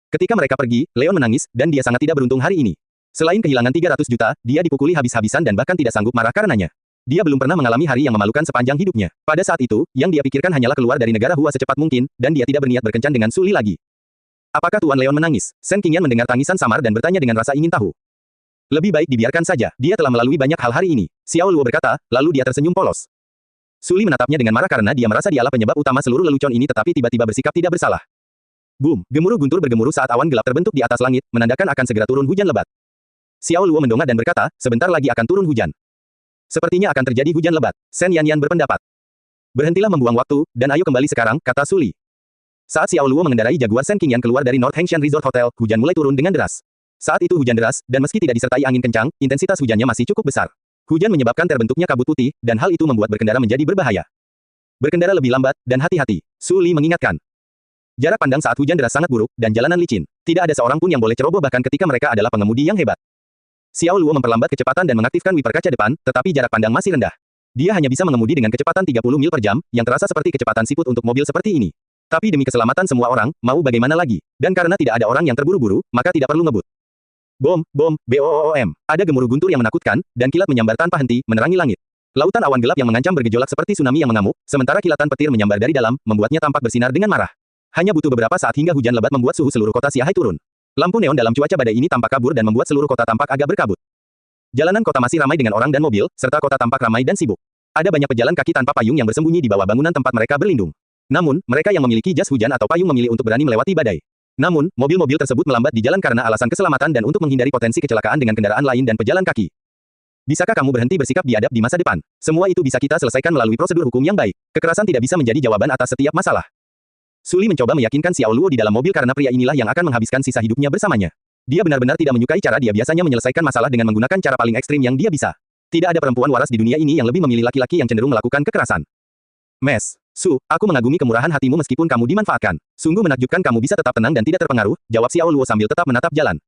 [SPEAKER 1] Ketika mereka pergi, Leon menangis, dan dia sangat tidak beruntung hari ini. Selain kehilangan 300 juta, dia dipukuli habis-habisan dan bahkan tidak sanggup marah karenanya. Dia belum pernah mengalami hari yang memalukan sepanjang hidupnya. Pada saat itu, yang dia pikirkan hanyalah keluar dari negara Hua secepat mungkin, dan dia tidak berniat berkencan dengan Suli lagi. Apakah Tuan Leon menangis? Shen Qingyan mendengar tangisan samar dan bertanya dengan rasa ingin tahu. Lebih baik dibiarkan saja, dia telah melalui banyak hal hari ini. Xiao Luo berkata, lalu dia tersenyum polos. Suli menatapnya dengan marah karena dia merasa dialah penyebab utama seluruh lelucon ini tetapi tiba-tiba bersikap tidak bersalah. Boom, gemuruh guntur bergemuruh saat awan gelap terbentuk di atas langit, menandakan akan segera turun hujan lebat. Xiao Luo mendongak dan berkata, sebentar lagi akan turun hujan. Sepertinya akan terjadi hujan lebat. Shen Yanyan berpendapat. Berhentilah membuang waktu, dan ayo kembali sekarang, kata Suli. Saat Xiao Luo mengendarai Jaguar Shen Qingyan keluar dari North Hengshan Resort Hotel, hujan mulai turun dengan deras. Saat itu hujan deras, dan meski tidak disertai angin kencang, intensitas hujannya masih cukup besar. Hujan menyebabkan terbentuknya kabut putih, dan hal itu membuat berkendara menjadi berbahaya. Berkendara lebih lambat, dan hati-hati. Suli mengingatkan. Jarak pandang saat hujan deras sangat buruk, dan jalanan licin. Tidak ada seorang pun yang boleh ceroboh bahkan ketika mereka adalah pengemudi yang hebat. Xiao Luo memperlambat kecepatan dan mengaktifkan wiper kaca depan, tetapi jarak pandang masih rendah. Dia hanya bisa mengemudi dengan kecepatan 30 mil per jam, yang terasa seperti kecepatan siput untuk mobil seperti ini. Tapi demi keselamatan semua orang, mau bagaimana lagi? Dan karena tidak ada orang yang terburu-buru, maka tidak perlu ngebut. Bom, BOOM. Ada gemuruh guntur yang menakutkan, dan kilat menyambar tanpa henti, menerangi langit. Lautan awan gelap yang mengancam bergejolak seperti tsunami yang mengamuk, sementara kilatan petir menyambar dari dalam, membuatnya tampak bersinar dengan marah. Hanya butuh beberapa saat hingga hujan lebat membuat suhu seluruh kota Xiahai turun. Lampu neon dalam cuaca badai ini tampak kabur dan membuat seluruh kota tampak agak berkabut. Jalanan kota masih ramai dengan orang dan mobil, serta kota tampak ramai dan sibuk. Ada banyak pejalan kaki tanpa payung yang bersembunyi di bawah bangunan tempat mereka berlindung. Namun, mereka yang memiliki jas hujan atau payung memilih untuk berani melewati badai. Namun, mobil-mobil tersebut melambat di jalan karena alasan keselamatan dan untuk menghindari potensi kecelakaan dengan kendaraan lain dan pejalan kaki. Bisakah kamu berhenti bersikap biadab di masa depan? Semua itu bisa kita selesaikan melalui prosedur hukum yang baik. Kekerasan tidak bisa menjadi jawaban atas setiap masalah. Suli mencoba meyakinkan Xiao Luo di dalam mobil karena pria inilah yang akan menghabiskan sisa hidupnya bersamanya. Dia benar-benar tidak menyukai cara dia biasanya menyelesaikan masalah dengan menggunakan cara paling ekstrim yang dia bisa. Tidak ada perempuan waras di dunia ini yang lebih memilih laki-laki yang cenderung melakukan kekerasan. Su, aku mengagumi kemurahan hatimu meskipun kamu dimanfaatkan. Sungguh menakjubkan kamu bisa tetap tenang dan tidak terpengaruh, jawab Xiao Luo sambil tetap menatap jalan.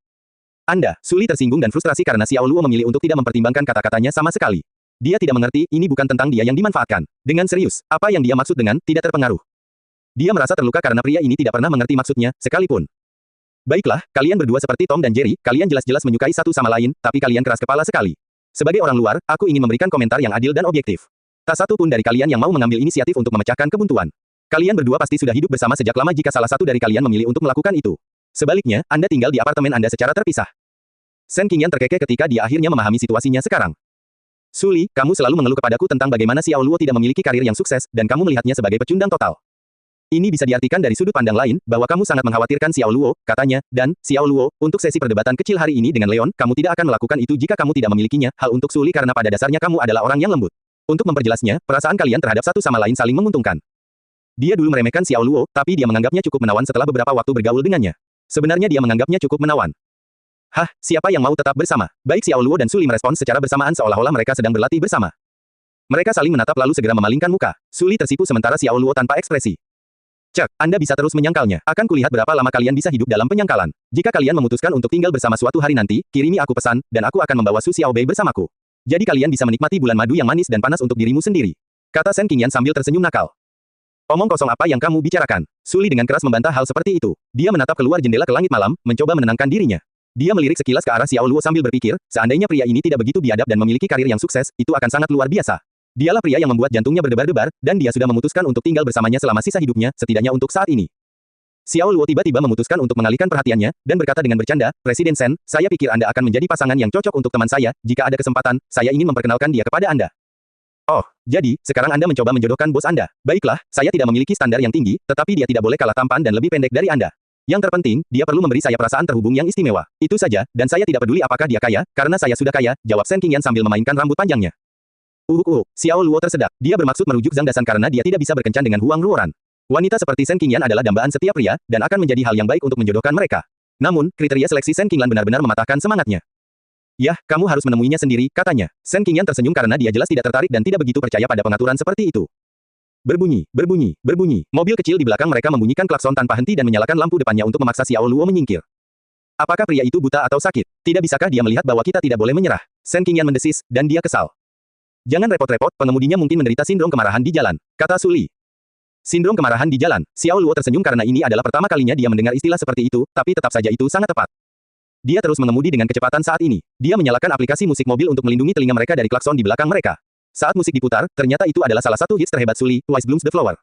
[SPEAKER 1] Suli tersinggung dan frustrasi karena Xiao Luo memilih untuk tidak mempertimbangkan kata-katanya sama sekali. Dia tidak mengerti, ini bukan tentang dia yang dimanfaatkan. Dengan serius, apa yang dia maksud dengan tidak terpengaruh? Dia merasa terluka karena pria ini tidak pernah mengerti maksudnya, sekalipun. Baiklah, kalian berdua seperti Tom dan Jerry, kalian jelas-jelas menyukai satu sama lain, tapi kalian keras kepala sekali. Sebagai orang luar, aku ingin memberikan komentar yang adil dan objektif. Tak satu pun dari kalian yang mau mengambil inisiatif untuk memecahkan kebuntuan. Kalian berdua pasti sudah hidup bersama sejak lama jika salah satu dari kalian memilih untuk melakukan itu. Sebaliknya, Anda tinggal di apartemen Anda secara terpisah. Shen Qingyan terkekeh ketika dia akhirnya memahami situasinya sekarang. Suli, kamu selalu mengeluh kepadaku tentang bagaimana Xiao Luo tidak memiliki karir yang sukses, dan kamu melihatnya sebagai pecundang total. Ini bisa diartikan dari sudut pandang lain, bahwa kamu sangat mengkhawatirkan Xiao Luo, katanya, dan, Xiao Luo, untuk sesi perdebatan kecil hari ini dengan Leon, kamu tidak akan melakukan itu jika kamu tidak memilikinya, hal untuk Suli karena pada dasarnya kamu adalah orang yang lembut. Untuk memperjelasnya, perasaan kalian terhadap satu sama lain saling menguntungkan. Dia dulu meremehkan Xiao Luo, tapi dia menganggapnya cukup menawan setelah beberapa waktu bergaul dengannya. Sebenarnya dia menganggapnya cukup menawan. Hah, siapa yang mau tetap bersama? Baik Xiao Luo dan Suli merespons secara bersamaan seolah-olah mereka sedang berlatih bersama. Mereka saling menatap lalu segera memalingkan muka. Suli tersipu sementara Xiao Luo tanpa ekspresi. Cek, Anda bisa terus menyangkalnya. Akan kulihat berapa lama kalian bisa hidup dalam penyangkalan. Jika kalian memutuskan untuk tinggal bersama suatu hari nanti, kirimi aku pesan, dan aku akan membawa Su Xiaobei bersamaku. Jadi kalian bisa menikmati bulan madu yang manis dan panas untuk dirimu sendiri. Kata Shen Qingyan sambil tersenyum nakal. Omong kosong apa yang kamu bicarakan? Suli dengan keras membantah hal seperti itu. Dia menatap keluar jendela ke langit malam, mencoba menenangkan dirinya. Dia melirik sekilas ke arah Xiao Luo sambil berpikir, seandainya pria ini tidak begitu biadab dan memiliki karir yang sukses, itu akan sangat luar biasa. Dialah pria yang membuat jantungnya berdebar-debar, dan dia sudah memutuskan untuk tinggal bersamanya selama sisa hidupnya, setidaknya untuk saat ini. Xiao Luo tiba-tiba memutuskan untuk mengalihkan perhatiannya, dan berkata dengan bercanda, Presiden Shen, saya pikir Anda akan menjadi pasangan yang cocok untuk teman saya, jika ada kesempatan, saya ingin memperkenalkan dia kepada Anda. Oh, jadi, sekarang Anda mencoba menjodohkan bos Anda. Baiklah, saya tidak memiliki standar yang tinggi, tetapi dia tidak boleh kalah tampan dan lebih pendek dari Anda. Yang terpenting, dia perlu memberi saya perasaan terhubung yang istimewa. Itu saja, dan saya tidak peduli apakah dia kaya, karena saya sudah kaya, jawab Shen Qingyan sambil memainkan rambut panjangnya. Xiao Luo tersedak. Dia bermaksud merujuk Zhang Dasan karena dia tidak bisa berkencan dengan Huang Ruoran. Wanita seperti Shen Qingyan adalah dambaan setiap pria, dan akan menjadi hal yang baik untuk menjodohkan mereka. Namun, kriteria seleksi Shen Qingyan benar-benar mematahkan semangatnya. Yah, kamu harus menemuinya sendiri, katanya. Shen Qingyan tersenyum karena dia jelas tidak tertarik dan tidak begitu percaya pada pengaturan seperti itu. Berbunyi, berbunyi, berbunyi. Mobil kecil di belakang mereka membunyikan klakson tanpa henti dan menyalakan lampu depannya untuk memaksa Xiao Luo menyingkir. Apakah pria itu buta atau sakit? Tidak bisakah dia melihat bahwa kita tidak boleh menyerah? Shen Qingyan mendesis, dan dia kesal. Jangan repot-repot, pengemudinya mungkin menderita sindrom kemarahan di jalan, kata Su Li. Sindrom kemarahan di jalan. Xiao Luo tersenyum karena ini adalah pertama kalinya dia mendengar istilah seperti itu, tapi tetap saja itu sangat tepat. Dia terus mengemudi dengan kecepatan saat ini. Dia menyalakan aplikasi musik mobil untuk melindungi telinga mereka dari klakson di belakang mereka. Saat musik diputar, ternyata itu adalah salah satu hits terhebat Su Li, Twice Blooms the Flower.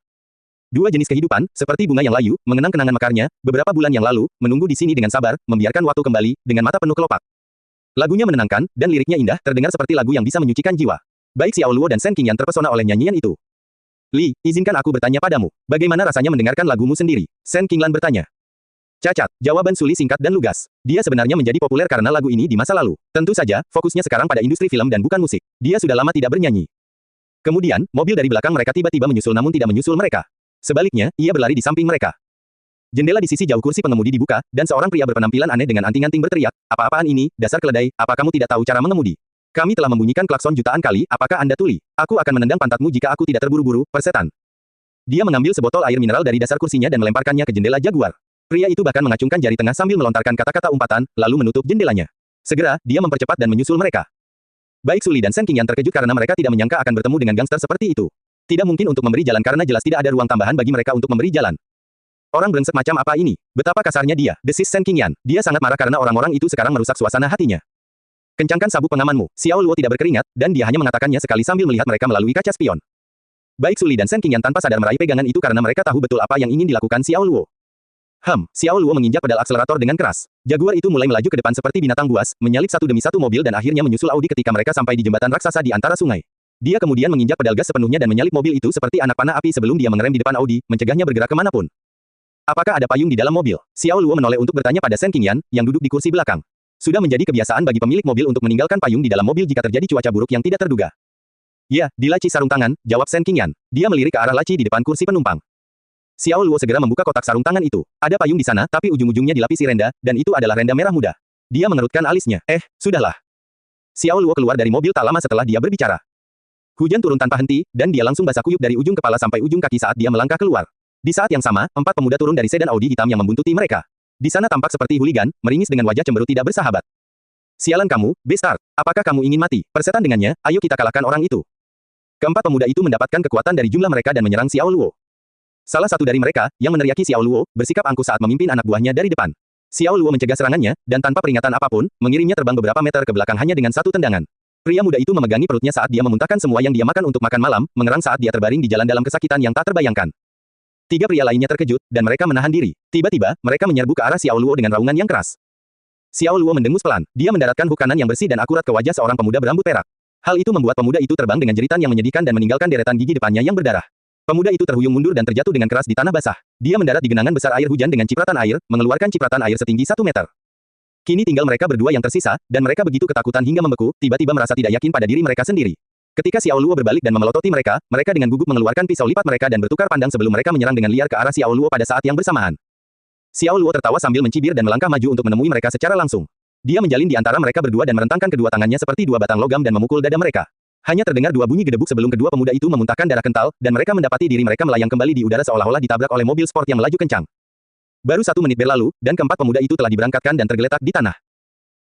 [SPEAKER 1] Dua jenis kehidupan, seperti bunga yang layu, mengenang kenangan mekarnya, beberapa bulan yang lalu, menunggu di sini dengan sabar, membiarkan waktu kembali, dengan mata penuh kelopak. Lagunya menenangkan, dan liriknya indah, terdengar seperti lagu yang bisa menyucikan jiwa. Baik Xiao Luo dan Shen Qingyan terpesona oleh nyanyian itu. Li, izinkan aku bertanya padamu, bagaimana rasanya mendengarkan lagumu sendiri? Shen Qingyan bertanya. Cacat, jawaban Su Li singkat dan lugas. Dia sebenarnya menjadi populer karena lagu ini di masa lalu. Tentu saja, fokusnya sekarang pada industri film dan bukan musik. Dia sudah lama tidak bernyanyi. Kemudian, mobil dari belakang mereka tiba-tiba menyusul namun tidak menyusul mereka. Sebaliknya, ia berlari di samping mereka. Jendela di sisi jauh kursi pengemudi dibuka, dan seorang pria berpenampilan aneh dengan anting-anting berteriak, apa-apaan ini, dasar keledai, apa kamu tidak tahu cara mengemudi? Kami telah membunyikan klakson jutaan kali, apakah Anda tuli? Aku akan menendang pantatmu jika aku tidak terburu-buru, persetan. Dia mengambil sebotol air mineral dari dasar kursinya dan melemparkannya ke jendela Jaguar. Pria itu bahkan mengacungkan jari tengah sambil melontarkan kata-kata umpatan, lalu menutup jendelanya. Segera, dia mempercepat dan menyusul mereka. Baik Su Li dan Shen Qingyan terkejut karena mereka tidak menyangka akan bertemu dengan gangster seperti itu. Tidak mungkin untuk memberi jalan karena jelas tidak ada ruang tambahan bagi mereka untuk memberi jalan. Orang brengsek macam apa ini? Betapa kasarnya dia, desis Shen Qingyan. Dia sangat marah karena orang-orang itu sekarang merusak suasana hatinya. Kencangkan sabuk pengamanmu. Xiao Luo tidak berkeringat, dan dia hanya mengatakannya sekali sambil melihat mereka melalui kaca spion. Baik Su Li dan Shen Qingyan tanpa sadar meraih pegangan itu karena mereka tahu betul apa yang ingin dilakukan Xiao Luo. Xiao Luo menginjak pedal akselerator dengan keras. Jaguar itu mulai melaju ke depan seperti binatang buas, menyalip satu demi satu mobil dan akhirnya menyusul Audi ketika mereka sampai di jembatan raksasa di antara sungai. Dia kemudian menginjak pedal gas sepenuhnya dan menyalip mobil itu seperti anak panah api sebelum dia mengerem di depan Audi, mencegahnya bergerak kemanapun. Apakah ada payung di dalam mobil? Xiao Luo menoleh untuk bertanya pada Shen Qingyan, yang duduk di kursi belakang. Sudah menjadi kebiasaan bagi pemilik mobil untuk meninggalkan payung di dalam mobil jika terjadi cuaca buruk yang tidak terduga. Ya, di laci sarung tangan, jawab Shen Qingyan. Dia melirik ke arah laci di depan kursi penumpang. Xiao Luo segera membuka kotak sarung tangan itu. Ada payung di sana, tapi ujung-ujungnya dilapisi renda, dan itu adalah renda merah muda. Dia mengerutkan alisnya. Sudahlah. Xiao Luo keluar dari mobil tak lama setelah dia berbicara. Hujan turun tanpa henti, dan dia langsung basah kuyup dari ujung kepala sampai ujung kaki saat dia melangkah keluar. Di saat yang sama, 4 pemuda turun dari sedan Audi hitam yang membuntuti mereka. Di sana tampak seperti huligan, meringis dengan wajah cemberut tidak bersahabat. Sialan kamu, Beastars. Apakah kamu ingin mati? Persetan dengannya, ayo kita kalahkan orang itu. Keempat pemuda itu mendapatkan kekuatan dari jumlah mereka dan menyerang Xiao Luo. Salah satu dari mereka, yang meneriaki Xiao Luo, bersikap angkuh saat memimpin anak buahnya dari depan. Xiao Luo mencegah serangannya, dan tanpa peringatan apapun, mengirimnya terbang beberapa meter ke belakang hanya dengan satu tendangan. Pria muda itu memegangi perutnya saat dia memuntahkan semua yang dia makan untuk makan malam, mengerang saat dia terbaring di jalan dalam kesakitan yang tak terbayangkan. 3 pria lainnya terkejut, dan mereka menahan diri. Tiba-tiba, mereka menyerbu ke arah Xiao Luo dengan raungan yang keras. Xiao Luo mendengus pelan. Dia mendaratkan hook kanan yang bersih dan akurat ke wajah seorang pemuda berambut perak. Hal itu membuat pemuda itu terbang dengan jeritan yang menyedihkan dan meninggalkan deretan gigi depannya yang berdarah. Pemuda itu terhuyung mundur dan terjatuh dengan keras di tanah basah. Dia mendarat di genangan besar air hujan dengan cipratan air, mengeluarkan cipratan air setinggi 1 meter. Kini tinggal mereka berdua yang tersisa, dan mereka begitu ketakutan hingga membeku, tiba-tiba merasa tidak yakin pada diri mereka sendiri. Ketika Xiao Luo berbalik dan memelototi mereka, mereka dengan gugup mengeluarkan pisau lipat mereka dan bertukar pandang sebelum mereka menyerang dengan liar ke arah Xiao Luo pada saat yang bersamaan. Xiao Luo tertawa sambil mencibir dan melangkah maju untuk menemui mereka secara langsung. Dia menjalin di antara mereka berdua dan merentangkan kedua tangannya seperti 2 batang logam dan memukul dada mereka. Hanya terdengar 2 bunyi gedebuk sebelum kedua pemuda itu memuntahkan darah kental, dan mereka mendapati diri mereka melayang kembali di udara seolah-olah ditabrak oleh mobil sport yang melaju kencang. Baru 1 menit berlalu, dan keempat pemuda itu telah diberangkatkan dan tergeletak di tanah.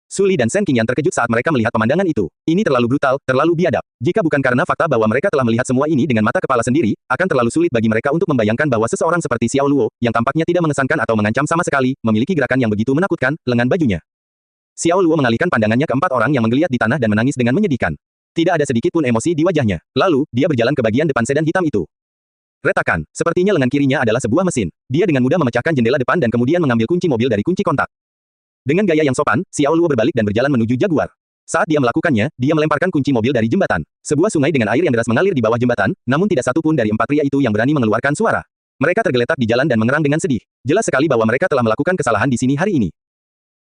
[SPEAKER 1] Su Li dan Shen Qingyan terkejut saat mereka melihat pemandangan itu. Ini terlalu brutal, terlalu biadab. Jika bukan karena fakta bahwa mereka telah melihat semua ini dengan mata kepala sendiri, akan terlalu sulit bagi mereka untuk membayangkan bahwa seseorang seperti Xiao Luo, yang tampaknya tidak mengesankan atau mengancam sama sekali, memiliki gerakan yang begitu menakutkan, lengan bajunya. Xiao Luo mengalihkan pandangannya ke 4 orang yang menggeliat di tanah dan menangis dengan menyedihkan. Tidak ada sedikit pun emosi di wajahnya. Lalu, dia berjalan ke bagian depan sedan hitam itu. Retakan. Sepertinya lengan kirinya adalah sebuah mesin. Dia dengan mudah memecahkan jendela depan dan kemudian mengambil kunci mobil dari kunci kontak. Dengan gaya yang sopan, Xiao Luo berbalik dan berjalan menuju Jaguar. Saat dia melakukannya, dia melemparkan kunci mobil dari jembatan. Sebuah sungai dengan air yang deras mengalir di bawah jembatan, namun tidak satu pun dari empat pria itu yang berani mengeluarkan suara. Mereka tergeletak di jalan dan mengerang dengan sedih. Jelas sekali bahwa mereka telah melakukan kesalahan di sini hari ini.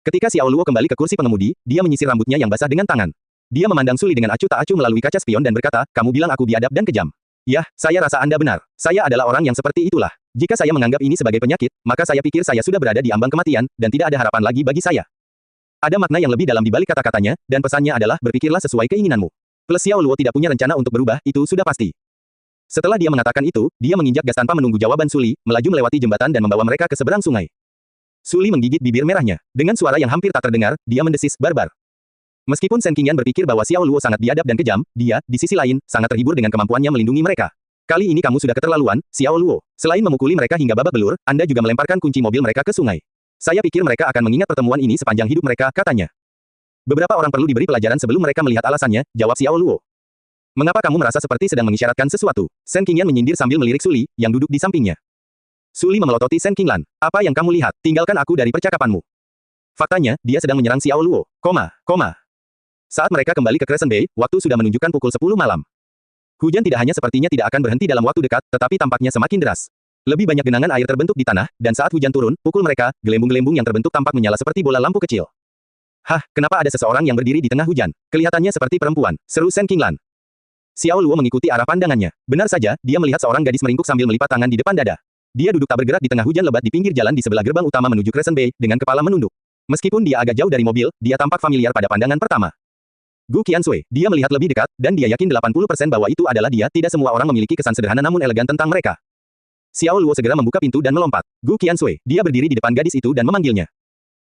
[SPEAKER 1] Ketika Xiao Luo kembali ke kursi pengemudi, dia menyisir rambutnya yang basah dengan tangan. Dia memandang Suli dengan acuh tak acuh melalui kaca spion dan berkata, "Kamu bilang aku biadab dan kejam." "Yah, saya rasa Anda benar. Saya adalah orang yang seperti itulah. Jika saya menganggap ini sebagai penyakit, maka saya pikir saya sudah berada di ambang kematian, dan tidak ada harapan lagi bagi saya." Ada makna yang lebih dalam di balik kata-katanya, dan pesannya adalah berpikirlah sesuai keinginanmu. Plus Xiao Luo tidak punya rencana untuk berubah, itu sudah pasti. Setelah dia mengatakan itu, dia menginjak gas tanpa menunggu jawaban Suli, melaju melewati jembatan dan membawa mereka ke seberang sungai. Suli menggigit bibir merahnya. Dengan suara yang hampir tak terdengar, dia mendesis, "Barbar." Meskipun Shen Qingyan berpikir bahwa Xiao Luo sangat biadab dan kejam, dia, di sisi lain, sangat terhibur dengan kemampuannya melindungi mereka. "Kali ini kamu sudah keterlaluan, Xiao Luo. Selain memukuli mereka hingga babak belur, Anda juga melemparkan kunci mobil mereka ke sungai. Saya pikir mereka akan mengingat pertemuan ini sepanjang hidup mereka," katanya. "Beberapa orang perlu diberi pelajaran sebelum mereka melihat alasannya," jawab Xiao Luo. "Mengapa kamu merasa seperti sedang mengisyaratkan sesuatu?" Shen Qingyan menyindir sambil melirik Suli, yang duduk di sampingnya. Suli memelototi Shen Qinglan. "Apa yang kamu lihat? Tinggalkan aku dari percakapanmu." Faktanya, dia sedang menyerang Xiao Luo. Saat mereka kembali ke Crescent Bay, waktu sudah menunjukkan pukul 10 malam. Hujan tidak hanya sepertinya tidak akan berhenti dalam waktu dekat, tetapi tampaknya semakin deras. Lebih banyak genangan air terbentuk di tanah, dan saat hujan turun, pukul mereka, gelembung-gelembung yang terbentuk tampak menyala seperti bola lampu kecil. "Hah, kenapa ada seseorang yang berdiri di tengah hujan? Kelihatannya seperti perempuan," seru Shen Qinglan. Xiao Luo mengikuti arah pandangannya. Benar saja, dia melihat seorang gadis meringkuk sambil melipat tangan di depan dada. Dia duduk tak bergerak di tengah hujan lebat di pinggir jalan di sebelah gerbang utama menuju Crescent Bay, dengan kepala menunduk. Meskipun dia agak jauh dari mobil, dia tampak familiar pada pandangan pertama. Gu Qiansui, dia melihat lebih dekat, dan dia yakin 80% bahwa itu adalah dia. Tidak semua orang memiliki kesan sederhana namun elegan tentang mereka. Xiao Luo segera membuka pintu dan melompat. Gu Qiansui, dia berdiri di depan gadis itu dan memanggilnya.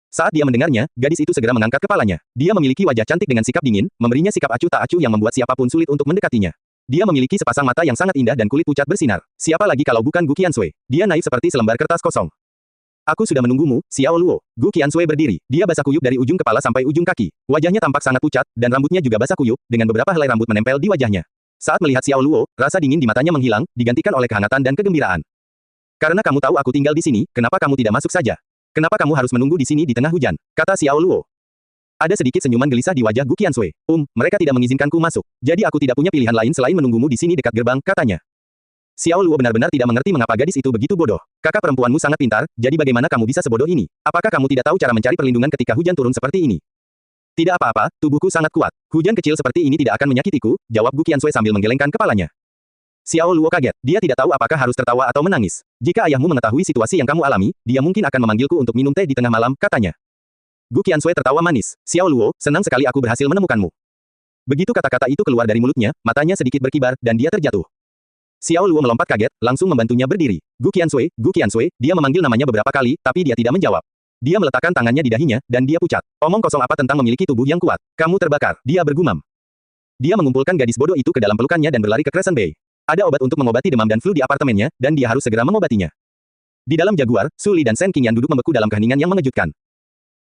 [SPEAKER 1] Saat dia mendengarnya, gadis itu segera mengangkat kepalanya. Dia memiliki wajah cantik dengan sikap dingin, memberinya sikap acuh tak acuh yang membuat siapapun sulit untuk mendekatinya. Dia memiliki sepasang mata yang sangat indah dan kulit pucat bersinar. Siapa lagi kalau bukan Gu Qiansui? Dia naif seperti selembar kertas kosong. "Aku sudah menunggumu, Xiao Luo." Gu Qiansui berdiri. Dia basah kuyup dari ujung kepala sampai ujung kaki. Wajahnya tampak sangat pucat, dan rambutnya juga basah kuyup, dengan beberapa helai rambut menempel di wajahnya. Saat melihat Xiao Luo, rasa dingin di matanya menghilang, digantikan oleh kehangatan dan kegembiraan. "Karena kamu tahu aku tinggal di sini, kenapa kamu tidak masuk saja? Kenapa kamu harus menunggu di sini di tengah hujan?" kata Xiao Luo. Ada sedikit senyuman gelisah di wajah Gu Qiansui. Mereka tidak mengizinkanku masuk. Jadi aku tidak punya pilihan lain selain menunggumu di sini dekat gerbang," katanya. Xiao Luo benar-benar tidak mengerti mengapa gadis itu begitu bodoh. "Kakak perempuanmu sangat pintar, jadi bagaimana kamu bisa sebodoh ini? Apakah kamu tidak tahu cara mencari perlindungan ketika hujan turun seperti ini?" "Tidak apa-apa, tubuhku sangat kuat. Hujan kecil seperti ini tidak akan menyakitiku," jawab Gu Qiansui sambil menggelengkan kepalanya. Xiao Luo kaget. Dia tidak tahu apakah harus tertawa atau menangis. "Jika ayahmu mengetahui situasi yang kamu alami, dia mungkin akan memanggilku untuk minum teh di tengah malam," katanya. Gu Qiansui tertawa manis. "Xiao Luo, senang sekali aku berhasil menemukanmu." Begitu kata-kata itu keluar dari mulutnya, matanya sedikit berkibar, dan dia terjatuh. Xiao Luo melompat kaget, langsung membantunya berdiri. Gu Qiansui, dia memanggil namanya beberapa kali, tapi dia tidak menjawab. Dia meletakkan tangannya di dahinya, dan dia pucat. "Omong kosong apa tentang memiliki tubuh yang kuat? Kamu terbakar," dia bergumam. Dia mengumpulkan gadis bodoh itu ke dalam pelukannya dan berlari ke Crescent Bay. Ada obat untuk mengobati demam dan flu di apartemennya, dan dia harus segera mengobatinya. Di dalam Jaguar, Suli dan Shen Qingyan duduk membeku dalam keheningan yang mengejutkan.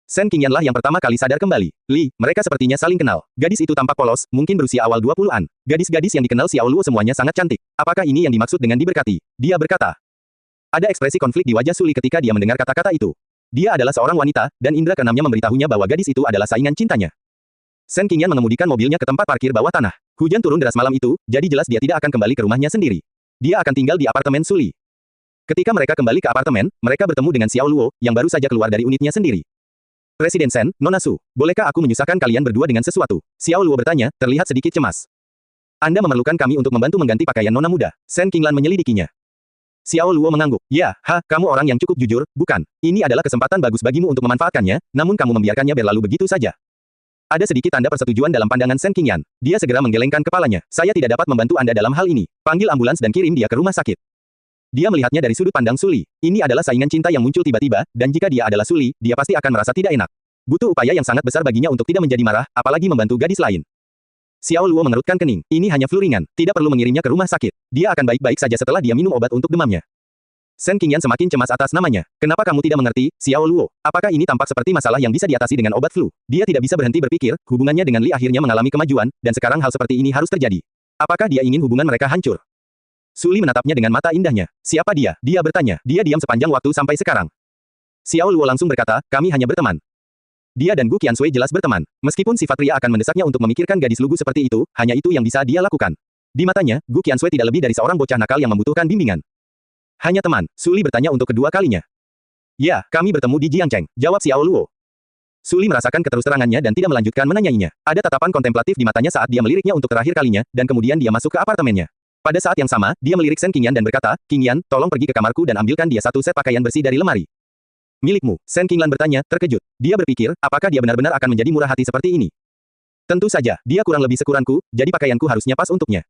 [SPEAKER 1] Shen Qingyanlah yang pertama kali sadar kembali. Mereka sepertinya saling kenal. Gadis itu tampak polos, mungkin berusia awal 20-an. Gadis-gadis yang dikenal Xiao Luo semuanya sangat cantik. Apakah ini yang dimaksud dengan diberkati? Dia berkata. Ada ekspresi konflik di wajah Suli ketika dia mendengar kata-kata itu. Dia adalah seorang wanita, dan indera keenamnya memberitahunya bahwa gadis itu adalah saingan cintanya. Shen Qingyan mengemudikan mobilnya ke tempat parkir bawah tanah. Hujan turun deras malam itu, jadi jelas dia tidak akan kembali ke rumahnya sendiri. Dia akan tinggal di apartemen Suli. Ketika mereka kembali ke apartemen, mereka bertemu dengan Xiao Luo, yang baru saja keluar dari unitnya sendiri. "Presiden Shen, Nona Su, bolehkah aku menyusahkan kalian berdua dengan sesuatu?" Xiao Luo bertanya, terlihat sedikit cemas. "Anda memerlukan kami untuk membantu mengganti pakaian Nona muda?" Shen Qinglan menyelidikinya. Xiao Luo mengangguk. "Ya, kamu orang yang cukup jujur, bukan? Ini adalah kesempatan bagus bagimu untuk memanfaatkannya, namun kamu membiarkannya berlalu begitu saja." Ada sedikit tanda persetujuan dalam pandangan Shen Qingyan. Dia segera menggelengkan kepalanya. "Saya tidak dapat membantu Anda dalam hal ini. Panggil ambulans dan kirim dia ke rumah sakit." Dia melihatnya dari sudut pandang Suli. Ini adalah saingan cinta yang muncul tiba-tiba, dan jika dia adalah Suli, dia pasti akan merasa tidak enak. Butuh upaya yang sangat besar baginya untuk tidak menjadi marah, apalagi membantu gadis lain. Xiao Luo mengerutkan kening. Ini hanya flu ringan, tidak perlu mengirimnya ke rumah sakit. Dia akan baik-baik saja setelah dia minum obat untuk demamnya. Sen Qingyan semakin cemas atas namanya. Kenapa kamu tidak mengerti, Xiao Luo? Apakah ini tampak seperti masalah yang bisa diatasi dengan obat flu? Dia tidak bisa berhenti berpikir, hubungannya dengan Li akhirnya mengalami kemajuan, dan sekarang hal seperti ini harus terjadi. Apakah dia ingin hubungan mereka hancur? Su Li menatapnya dengan mata indahnya. Siapa dia? Dia bertanya. Dia diam sepanjang waktu sampai sekarang. Xiao Luo langsung berkata, kami hanya berteman. Dia dan Gu Qiansui jelas berteman. Meskipun sifat pria akan mendesaknya untuk memikirkan gadis lugu seperti itu, hanya itu yang bisa dia lakukan. Di matanya, Gu Qiansui tidak lebih dari seorang bocah nakal yang membutuhkan bimbingan. Hanya teman, Su Li bertanya untuk kedua kalinya. Ya, kami bertemu di Jiangcheng, jawab Xiao Luo. Su Li merasakan keterus-terangannya dan tidak melanjutkan menanyainya. Ada tatapan kontemplatif di matanya saat dia meliriknya untuk terakhir kalinya, dan kemudian dia masuk ke apartemennya. Pada saat yang sama, dia melirik Sen Qingyan dan berkata, Qingyan, tolong pergi ke kamarku dan ambilkan dia satu set pakaian bersih dari lemari. Milikmu, Sen Qingyan bertanya, terkejut. Dia berpikir, apakah dia benar-benar akan menjadi murah hati seperti ini? Tentu saja, dia kurang lebih sekuranku, jadi pakaianku harusnya pas untuknya.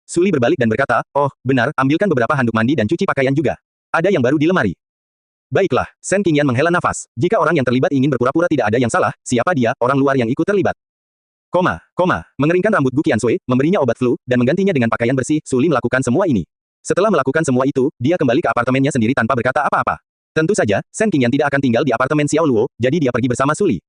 [SPEAKER 1] Su Li berbalik dan berkata, oh, benar, ambilkan beberapa handuk mandi dan cuci pakaian juga. Ada yang baru di lemari. Baiklah, Sen Qingyan menghela nafas. Jika orang yang terlibat ingin berpura-pura tidak ada yang salah, siapa dia, orang luar yang ikut terlibat? Mengeringkan rambut Gu Qiansui, memberinya obat flu, dan menggantinya dengan pakaian bersih, Su Li melakukan semua ini. Setelah melakukan semua itu, dia kembali ke apartemennya sendiri tanpa berkata apa-apa. Tentu saja, Sen Qingyan tidak akan tinggal di apartemen Xiao Luo, jadi dia pergi bersama Su Li.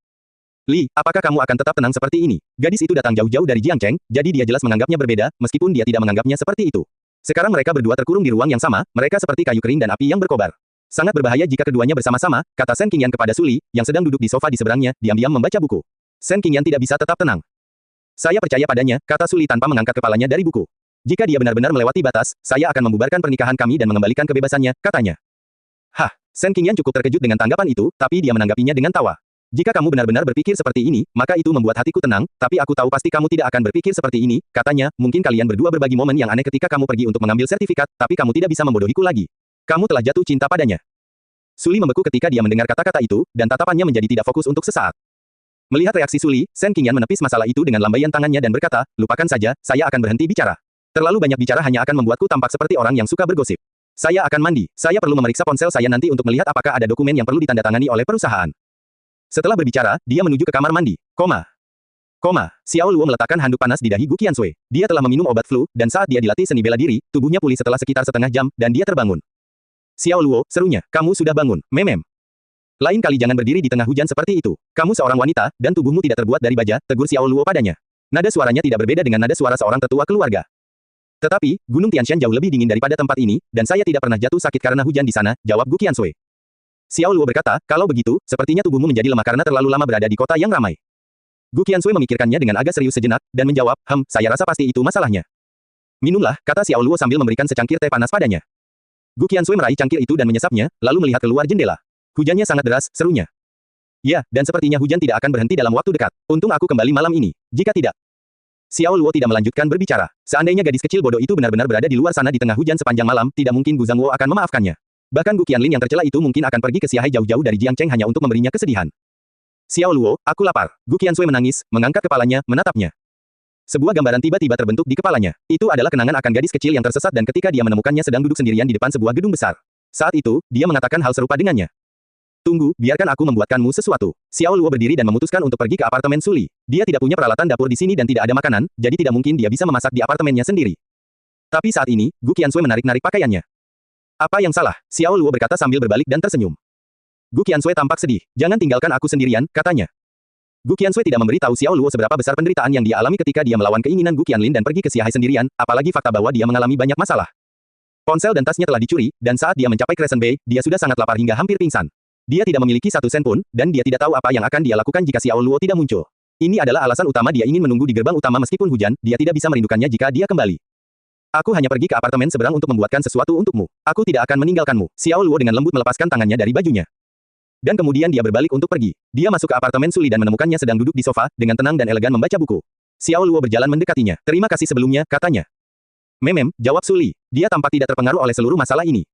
[SPEAKER 1] Li, apakah kamu akan tetap tenang seperti ini? Gadis itu datang jauh-jauh dari Jiangcheng, jadi dia jelas menganggapnya berbeda, meskipun dia tidak menganggapnya seperti itu. Sekarang mereka berdua terkurung di ruang yang sama, mereka seperti kayu kering dan api yang berkobar. Sangat berbahaya jika keduanya bersama-sama, kata Sen Qingyan kepada Su Li, yang sedang duduk di sofa di seberangnya, diam-diam membaca buku. Sen Qingyan tidak bisa tetap tenang. Saya percaya padanya, kata Su Li tanpa mengangkat kepalanya dari buku. Jika dia benar-benar melewati batas, saya akan membubarkan pernikahan kami dan mengembalikan kebebasannya, katanya. Hah, Sen Qingyan cukup terkejut dengan tanggapan itu, tapi dia menanggapinya dengan tawa. Jika kamu benar-benar berpikir seperti ini, maka itu membuat hatiku tenang, tapi aku tahu pasti kamu tidak akan berpikir seperti ini, katanya, mungkin kalian berdua berbagi momen yang aneh ketika kamu pergi untuk mengambil sertifikat, tapi kamu tidak bisa membodohiku lagi. Kamu telah jatuh cinta padanya. Su Li membeku ketika dia mendengar kata-kata itu, dan tatapannya menjadi tidak fokus untuk sesaat. Melihat reaksi Su Li, Sen Qingyan menepis masalah itu dengan lambaian tangannya dan berkata, lupakan saja, saya akan berhenti bicara. Terlalu banyak bicara hanya akan membuatku tampak seperti orang yang suka bergosip. Saya akan mandi, saya perlu memeriksa ponsel saya nanti untuk melihat apakah ada dokumen yang perlu ditandatangani oleh perusahaan. Setelah berbicara, dia menuju ke kamar mandi. Xiao Luo meletakkan handuk panas di dahi Gu Qiansui. Dia telah meminum obat flu, dan saat dia dilatih seni bela diri, tubuhnya pulih setelah sekitar setengah jam, dan dia terbangun. Xiao Luo, serunya, kamu sudah bangun, memem. Lain kali jangan berdiri di tengah hujan seperti itu. Kamu seorang wanita, dan tubuhmu tidak terbuat dari baja, tegur Xiao Luo padanya. Nada suaranya tidak berbeda dengan nada suara seorang tetua keluarga. Tetapi, Gunung Tianshan jauh lebih dingin daripada tempat ini, dan saya tidak pernah jatuh sakit karena hujan di sana, jawab Gu Qiansui. Xiao Luo berkata, kalau begitu, sepertinya tubuhmu menjadi lemah karena terlalu lama berada di kota yang ramai. Gu Qiansui memikirkannya dengan agak serius sejenak, dan menjawab, saya rasa pasti itu masalahnya. Minumlah, kata Xiao Luo sambil memberikan secangkir teh panas padanya. Gu Qiansui meraih cangkir itu dan menyesapnya, lalu melihat keluar jendela. Hujannya sangat deras, serunya. Ya, dan sepertinya hujan tidak akan berhenti dalam waktu dekat. Untung aku kembali malam ini. Jika tidak. Xiao Luo tidak melanjutkan berbicara. Seandainya gadis kecil bodoh itu benar-benar berada di luar sana di tengah hujan sepanjang malam, tidak mungkin Gu Zhangguo akan memaafkannya. Bahkan Gu Qianlin yang tercela itu mungkin akan pergi ke Xiahai jauh-jauh dari Jiangcheng hanya untuk memberinya kesedihan. Xiao Luo, aku lapar. Gu Qiansui menangis, mengangkat kepalanya, menatapnya. Sebuah gambaran tiba-tiba terbentuk di kepalanya. Itu adalah kenangan akan gadis kecil yang tersesat dan ketika dia menemukannya sedang duduk sendirian di depan sebuah gedung besar. Saat itu, dia mengatakan hal serupa dengannya. Tunggu, biarkan aku membuatkanmu sesuatu. Xiao Luo berdiri dan memutuskan untuk pergi ke apartemen Su Li. Dia tidak punya peralatan dapur di sini dan tidak ada makanan, jadi tidak mungkin dia bisa memasak di apartemennya sendiri. Tapi saat ini, Gu Qiansui menarik-narik pakaiannya. Apa yang salah? Xiao Luo berkata sambil berbalik dan tersenyum. Gu Qiansui tampak sedih. Jangan tinggalkan aku sendirian, katanya. Gu Qiansui tidak memberitahu Xiao Luo seberapa besar penderitaan yang dia alami ketika dia melawan keinginan Gu Qianlin dan pergi ke Xiahai sendirian, apalagi fakta bahwa dia mengalami banyak masalah. Ponsel dan tasnya telah dicuri, dan saat dia mencapai Crescent Bay, dia sudah sangat lapar hingga hampir pingsan. Dia tidak memiliki satu sen pun, dan dia tidak tahu apa yang akan dia lakukan jika Xiao Luo tidak muncul. Ini adalah alasan utama dia ingin menunggu di gerbang utama meskipun hujan, dia tidak bisa merindukannya jika dia kembali. Aku hanya pergi ke apartemen seberang untuk membuatkan sesuatu untukmu. Aku tidak akan meninggalkanmu. Xiao Luo dengan lembut melepaskan tangannya dari bajunya. Dan kemudian dia berbalik untuk pergi. Dia masuk ke apartemen Su Li dan menemukannya sedang duduk di sofa, dengan tenang dan elegan membaca buku. Xiao Luo berjalan mendekatinya. Terima kasih sebelumnya, katanya. Memem, jawab Su Li. Dia tampak tidak terpengaruh oleh seluruh masalah ini.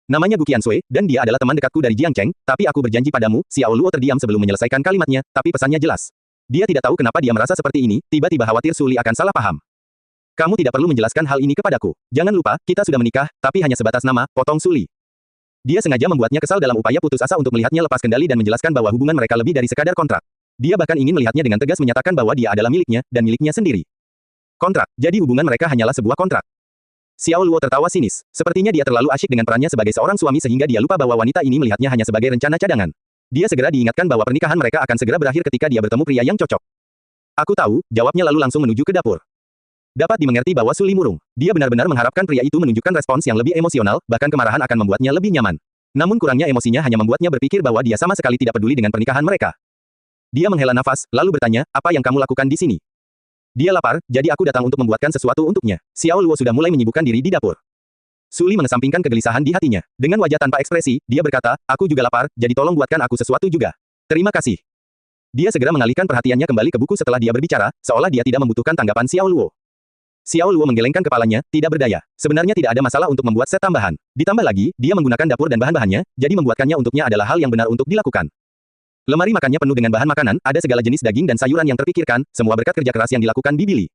[SPEAKER 1] Namanya Gu Qiansui, dan dia adalah teman dekatku dari Jiangcheng, tapi aku berjanji padamu, Xiao Luo terdiam sebelum menyelesaikan kalimatnya, tapi pesannya jelas. Dia tidak tahu kenapa dia merasa seperti ini, tiba-tiba khawatir Su Li akan salah paham. Kamu tidak perlu menjelaskan hal ini kepadaku. Jangan lupa, kita sudah menikah, tapi hanya sebatas nama, potong Su Li. Dia sengaja membuatnya kesal dalam upaya putus asa untuk melihatnya lepas kendali dan menjelaskan bahwa hubungan mereka lebih dari sekadar kontrak. Dia bahkan ingin melihatnya dengan tegas menyatakan bahwa dia adalah miliknya, dan miliknya sendiri. Kontrak, jadi hubungan mereka hanyalah sebuah kontrak. Xiao Luo tertawa sinis. Sepertinya dia terlalu asyik dengan perannya sebagai seorang suami sehingga dia lupa bahwa wanita ini melihatnya hanya sebagai rencana cadangan. Dia segera diingatkan bahwa pernikahan mereka akan segera berakhir ketika dia bertemu pria yang cocok. Aku tahu, jawabnya lalu langsung menuju ke dapur. Dapat dimengerti bahwa Su Li murung. Dia benar-benar mengharapkan pria itu menunjukkan respons yang lebih emosional, bahkan kemarahan akan membuatnya lebih nyaman. Namun kurangnya emosinya hanya membuatnya berpikir bahwa dia sama sekali tidak peduli dengan pernikahan mereka. Dia menghela nafas, lalu bertanya, apa yang kamu lakukan di sini? Dia lapar, jadi aku datang untuk membuatkan sesuatu untuknya. Xiao Luo sudah mulai menyibukkan diri di dapur. Su Li mengesampingkan kegelisahan di hatinya. Dengan wajah tanpa ekspresi, dia berkata, aku juga lapar, jadi tolong buatkan aku sesuatu juga. Terima kasih. Dia segera mengalihkan perhatiannya kembali ke buku setelah dia berbicara, seolah dia tidak membutuhkan tanggapan Xiao Luo. Xiao Luo menggelengkan kepalanya, tidak berdaya. Sebenarnya tidak ada masalah untuk membuat set tambahan. Ditambah lagi, dia menggunakan dapur dan bahan-bahannya, jadi membuatkannya untuknya adalah hal yang benar untuk dilakukan. Lemari makannya penuh dengan bahan makanan, ada segala jenis daging dan sayuran yang terpikirkan, semua berkat kerja keras yang dilakukan Bibi Li.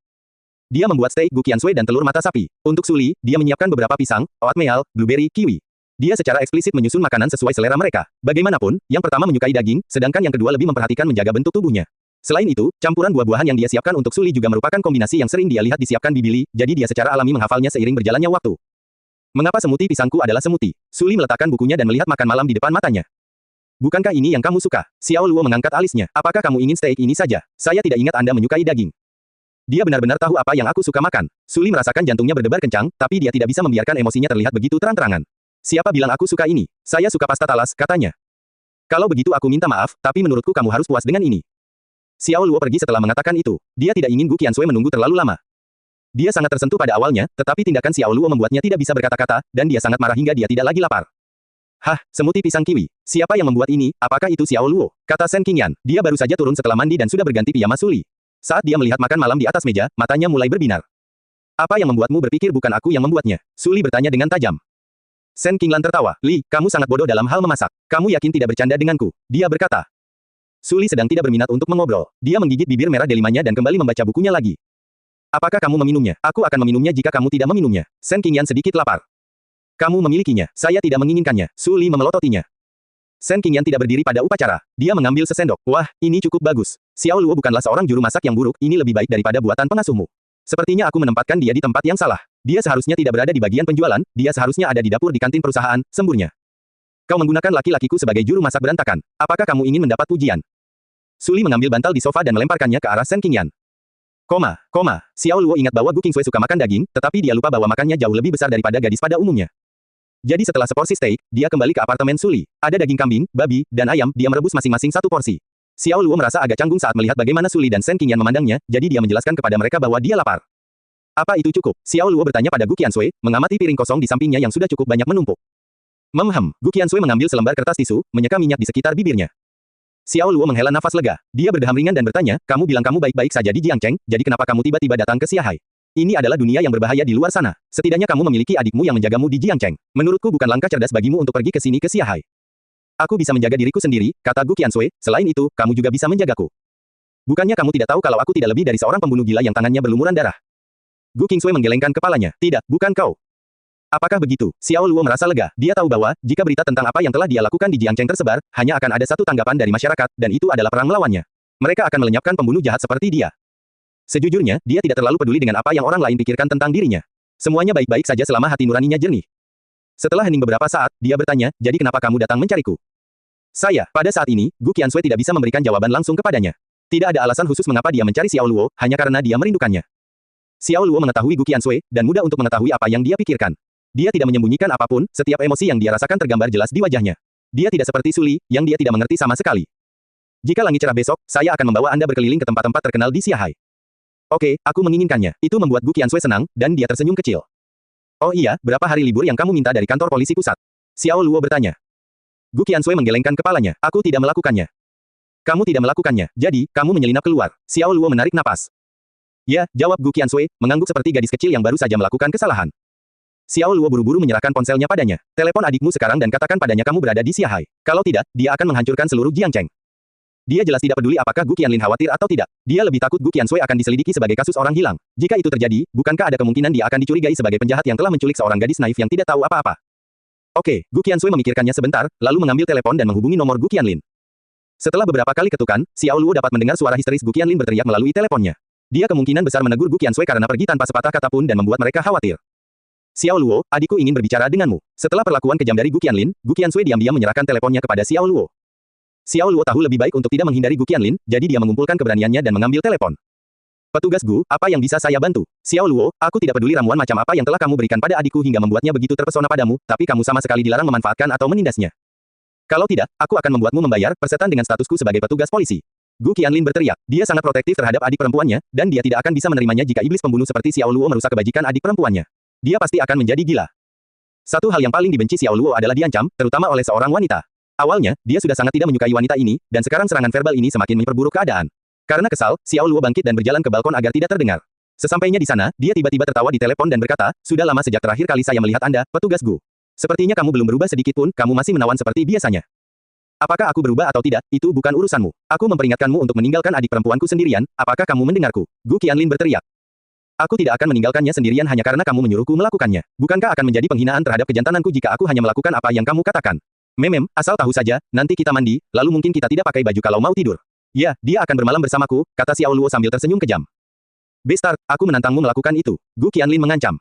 [SPEAKER 1] Dia membuat steak Gukian Sui dan telur mata sapi. Untuk Su Li, dia menyiapkan beberapa pisang, oatmeal, blueberry, kiwi. Dia secara eksplisit menyusun makanan sesuai selera mereka. Bagaimanapun, yang pertama menyukai daging, sedangkan yang kedua lebih memperhatikan menjaga bentuk tubuhnya. Selain itu, campuran buah-buahan yang dia siapkan untuk Su Li juga merupakan kombinasi yang sering dia lihat disiapkan Bibi Li, jadi dia secara alami menghafalnya seiring berjalannya waktu. Mengapa semutih pisangku adalah semutih? Su Li meletakkan bukunya dan melihat makan malam di depan matanya. Bukankah ini yang kamu suka? Xiao Luo mengangkat alisnya. Apakah kamu ingin steak ini saja? Saya tidak ingat Anda menyukai daging. Dia benar-benar tahu apa yang aku suka makan. Su Li merasakan jantungnya berdebar kencang, tapi dia tidak bisa membiarkan emosinya terlihat begitu terang-terangan. Siapa bilang aku suka ini? Saya suka pasta talas, katanya. Kalau begitu aku minta maaf, tapi menurutku kamu harus puas dengan ini. Xiao Luo pergi setelah mengatakan itu. Dia tidak ingin Gu Qiansui menunggu terlalu lama. Dia sangat tersentuh pada awalnya, tetapi tindakan Xiao Luo membuatnya tidak bisa berkata-kata, dan dia sangat marah hingga dia tidak lagi lapar. Hah, semutih pisang kiwi. Siapa yang membuat ini? Apakah itu Xiao Luo? Kata Shen Qingyan. Dia baru saja turun setelah mandi dan sudah berganti piyama Su Li. Saat dia melihat makan malam di atas meja, matanya mulai berbinar. Apa yang membuatmu berpikir bukan aku yang membuatnya? Su Li bertanya dengan tajam. Shen Qingyan tertawa. Li, kamu sangat bodoh dalam hal memasak. Kamu yakin tidak bercanda denganku? Dia berkata. Su Li sedang tidak berminat untuk mengobrol. Dia menggigit bibir merah delimanya dan kembali membaca bukunya lagi. Apakah kamu meminumnya? Aku akan meminumnya jika kamu tidak meminumnya. Shen Qingyan sedikit lapar. Kamu memilikinya. Saya tidak menginginkannya. Su Li memelototinya. Shen Qingyan tidak berdiri pada upacara. Dia mengambil sesendok. Wah, ini cukup bagus. Xiao Luo bukanlah seorang juru masak yang buruk. Ini lebih baik daripada buatan pengasuhmu. Sepertinya aku menempatkan dia di tempat yang salah. Dia seharusnya tidak berada di bagian penjualan. Dia seharusnya ada di dapur di kantin perusahaan, semburnya. Kau menggunakan laki-lakiku sebagai juru masak berantakan. Apakah kamu ingin mendapat pujian? Su Li mengambil bantal di sofa dan melemparkannya ke arah Shen Qingyan. Xiao Luo ingat bahwa Gu Qingsui suka makan daging, tetapi dia lupa bahwa makannya jauh lebih besar daripada gadis pada umumnya. Jadi setelah seporsi steak, dia kembali ke apartemen Su Li. Ada daging kambing, babi, dan ayam, dia merebus masing-masing satu porsi. Xiao Luo merasa agak canggung saat melihat bagaimana Su Li dan Shen Qingyan memandangnya, jadi dia menjelaskan kepada mereka bahwa dia lapar. Apa itu cukup? Xiao Luo bertanya pada Gu Qiansui, mengamati piring kosong di sampingnya yang sudah cukup banyak menumpuk. Gu Qiansui mengambil selembar kertas tisu, menyeka minyak di sekitar bibirnya. Xiao Luo menghela nafas lega. Dia berdeham ringan dan bertanya, kamu bilang kamu baik-baik saja di Jiangcheng, jadi kenapa kamu tiba-tiba datang ke Xiahai? Ini adalah dunia yang berbahaya di luar sana. Setidaknya kamu memiliki adikmu yang menjagamu di Jiangcheng. Menurutku bukan langkah cerdas bagimu untuk pergi ke sini ke Xiahai. Aku bisa menjaga diriku sendiri, kata Gu Qiansui, selain itu, kamu juga bisa menjagaku. Bukannya kamu tidak tahu kalau aku tidak lebih dari seorang pembunuh gila yang tangannya berlumuran darah? Gu Qingsui menggelengkan kepalanya. Tidak, bukan kau. Apakah begitu? Xiao Luo merasa lega. Dia tahu bahwa, jika berita tentang apa yang telah dia lakukan di Jiangcheng tersebar, hanya akan ada satu tanggapan dari masyarakat, dan itu adalah perang melawannya. Mereka akan melenyapkan pembunuh jahat seperti dia. Sejujurnya, dia tidak terlalu peduli dengan apa yang orang lain pikirkan tentang dirinya. Semuanya baik-baik saja selama hati nuraninya jernih. Setelah hening beberapa saat, dia bertanya, jadi kenapa kamu datang mencariku? Pada saat ini, Gu Qiansui tidak bisa memberikan jawaban langsung kepadanya. Tidak ada alasan khusus mengapa dia mencari Xiao Luo, hanya karena dia merindukannya. Xiao Luo mengetahui Gu Qiansui, dan mudah untuk mengetahui apa yang dia pikirkan. Dia tidak menyembunyikan apapun, setiap emosi yang dia rasakan tergambar jelas di wajahnya. Dia tidak seperti Su Li, yang dia tidak mengerti sama sekali. Jika langit cerah besok, saya akan membawa Anda berkeliling ke tempat-tempat terkenal di Xiahai. Oke, aku menginginkannya. Itu membuat Gu Qiansui senang, dan dia tersenyum kecil. Oh iya, berapa hari libur yang kamu minta dari kantor polisi pusat? Xiao Luo bertanya. Gu Qiansui menggelengkan kepalanya. Aku tidak melakukannya. Kamu tidak melakukannya, jadi, kamu menyelinap keluar. Xiao Luo menarik napas. Ya, jawab Gu Qiansui, mengangguk seperti gadis kecil yang baru saja melakukan kesalahan. Xiao Luo buru-buru menyerahkan ponselnya padanya. Telepon adikmu sekarang dan katakan padanya kamu berada di Xiahai. Kalau tidak, dia akan menghancurkan seluruh Jiangcheng. Dia jelas tidak peduli apakah Gu Qianlin khawatir atau tidak. Dia lebih takut Gu Qiansui akan diselidiki sebagai kasus orang hilang. Jika itu terjadi, bukankah ada kemungkinan dia akan dicurigai sebagai penjahat yang telah menculik seorang gadis naif yang tidak tahu apa-apa? Oke, Gu Qiansui memikirkannya sebentar, lalu mengambil telepon dan menghubungi nomor Gu Qianlin. Setelah beberapa kali ketukan, Xiao Luo dapat mendengar suara histeris Gu Qianlin berteriak melalui teleponnya. Dia kemungkinan besar menegur Gu Qiansui karena pergi tanpa sepatah kata pun dan membuat mereka khawatir. Xiao Luo, adikku ingin berbicara denganmu. Setelah perlakuan kejam dari Gu Qianlin, Gu Qiansui diam-diam menyerahkan teleponnya kepada Xiao Luo. Xiao Luo tahu lebih baik untuk tidak menghindari Gu Qianlin, jadi dia mengumpulkan keberaniannya dan mengambil telepon. Petugas Gu, apa yang bisa saya bantu? Xiao Luo, aku tidak peduli ramuan macam apa yang telah kamu berikan pada adikku hingga membuatnya begitu terpesona padamu, tapi kamu sama sekali dilarang memanfaatkan atau menindasnya. Kalau tidak, aku akan membuatmu membayar persetan dengan statusku sebagai petugas polisi. Gu Qianlin berteriak, dia sangat protektif terhadap adik perempuannya, dan dia tidak akan bisa menerimanya jika iblis pembunuh seperti Xiao Luo merusak kebajikan adik perempuannya. Dia pasti akan menjadi gila. Satu hal yang paling dibenci Xiao Luo adalah diancam, terutama oleh seorang wanita. Awalnya, dia sudah sangat tidak menyukai wanita ini, dan sekarang serangan verbal ini semakin memperburuk keadaan. Karena kesal, Xiao Luo bangkit dan berjalan ke balkon agar tidak terdengar. Sesampainya di sana, dia tiba-tiba tertawa di telepon dan berkata, sudah lama sejak terakhir kali saya melihat Anda, petugas Gu. Sepertinya kamu belum berubah sedikit pun, kamu masih menawan seperti biasanya. Apakah aku berubah atau tidak, itu bukan urusanmu. Aku memperingatkanmu untuk meninggalkan adik perempuanku sendirian, apakah kamu mendengarku? Gu Qianlin berteriak. Aku tidak akan meninggalkannya sendirian hanya karena kamu menyuruhku melakukannya. Bukankah akan menjadi penghinaan terhadap kejantananku jika aku hanya melakukan apa yang kamu katakan? Asal tahu saja, nanti kita mandi, lalu mungkin kita tidak pakai baju kalau mau tidur. Ya, dia akan bermalam bersamaku, kata Xiao Luo sambil tersenyum kejam. Bestart, aku menantangmu melakukan itu. Gu Qianlin mengancam.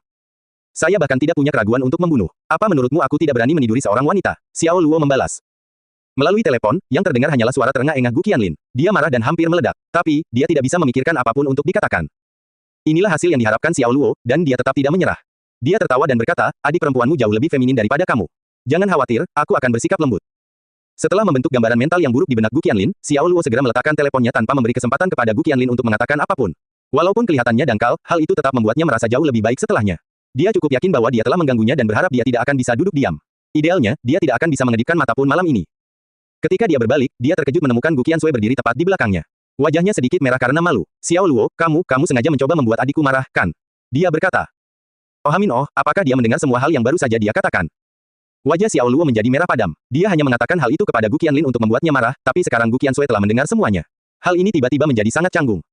[SPEAKER 1] Saya bahkan tidak punya keraguan untuk membunuh. Apa menurutmu aku tidak berani meniduri seorang wanita? Xiao Luo membalas. Melalui telepon, yang terdengar hanyalah suara terengah-engah Gu Qianlin. Dia marah dan hampir meledak. Tapi, dia tidak bisa memikirkan apapun untuk dikatakan. Inilah hasil yang diharapkan Xiao Luo, dan dia tetap tidak menyerah. Dia tertawa dan berkata, adik perempuanmu jauh lebih feminin daripada kamu. Jangan khawatir, aku akan bersikap lembut. Setelah membentuk gambaran mental yang buruk di benak Gu Qianlin, Xiao Luo segera meletakkan teleponnya tanpa memberi kesempatan kepada Gu Qianlin untuk mengatakan apapun. Walaupun kelihatannya dangkal, hal itu tetap membuatnya merasa jauh lebih baik setelahnya. Dia cukup yakin bahwa dia telah mengganggunya dan berharap dia tidak akan bisa duduk diam. Idealnya, dia tidak akan bisa mengedipkan mata pun malam ini. Ketika dia berbalik, dia terkejut menemukan Gu Qiansui berdiri tepat di belakangnya. Wajahnya sedikit merah karena malu. Xiao Luo, kamu sengaja mencoba membuat adikku marah, kan? Dia berkata. Apakah dia mendengar semua hal yang baru saja dia katakan? Wajah Xiao Luo menjadi merah padam. Dia hanya mengatakan hal itu kepada Gu Qianlin untuk membuatnya marah, tapi sekarang Gu Qiansui telah mendengar semuanya. Hal ini tiba-tiba menjadi sangat canggung.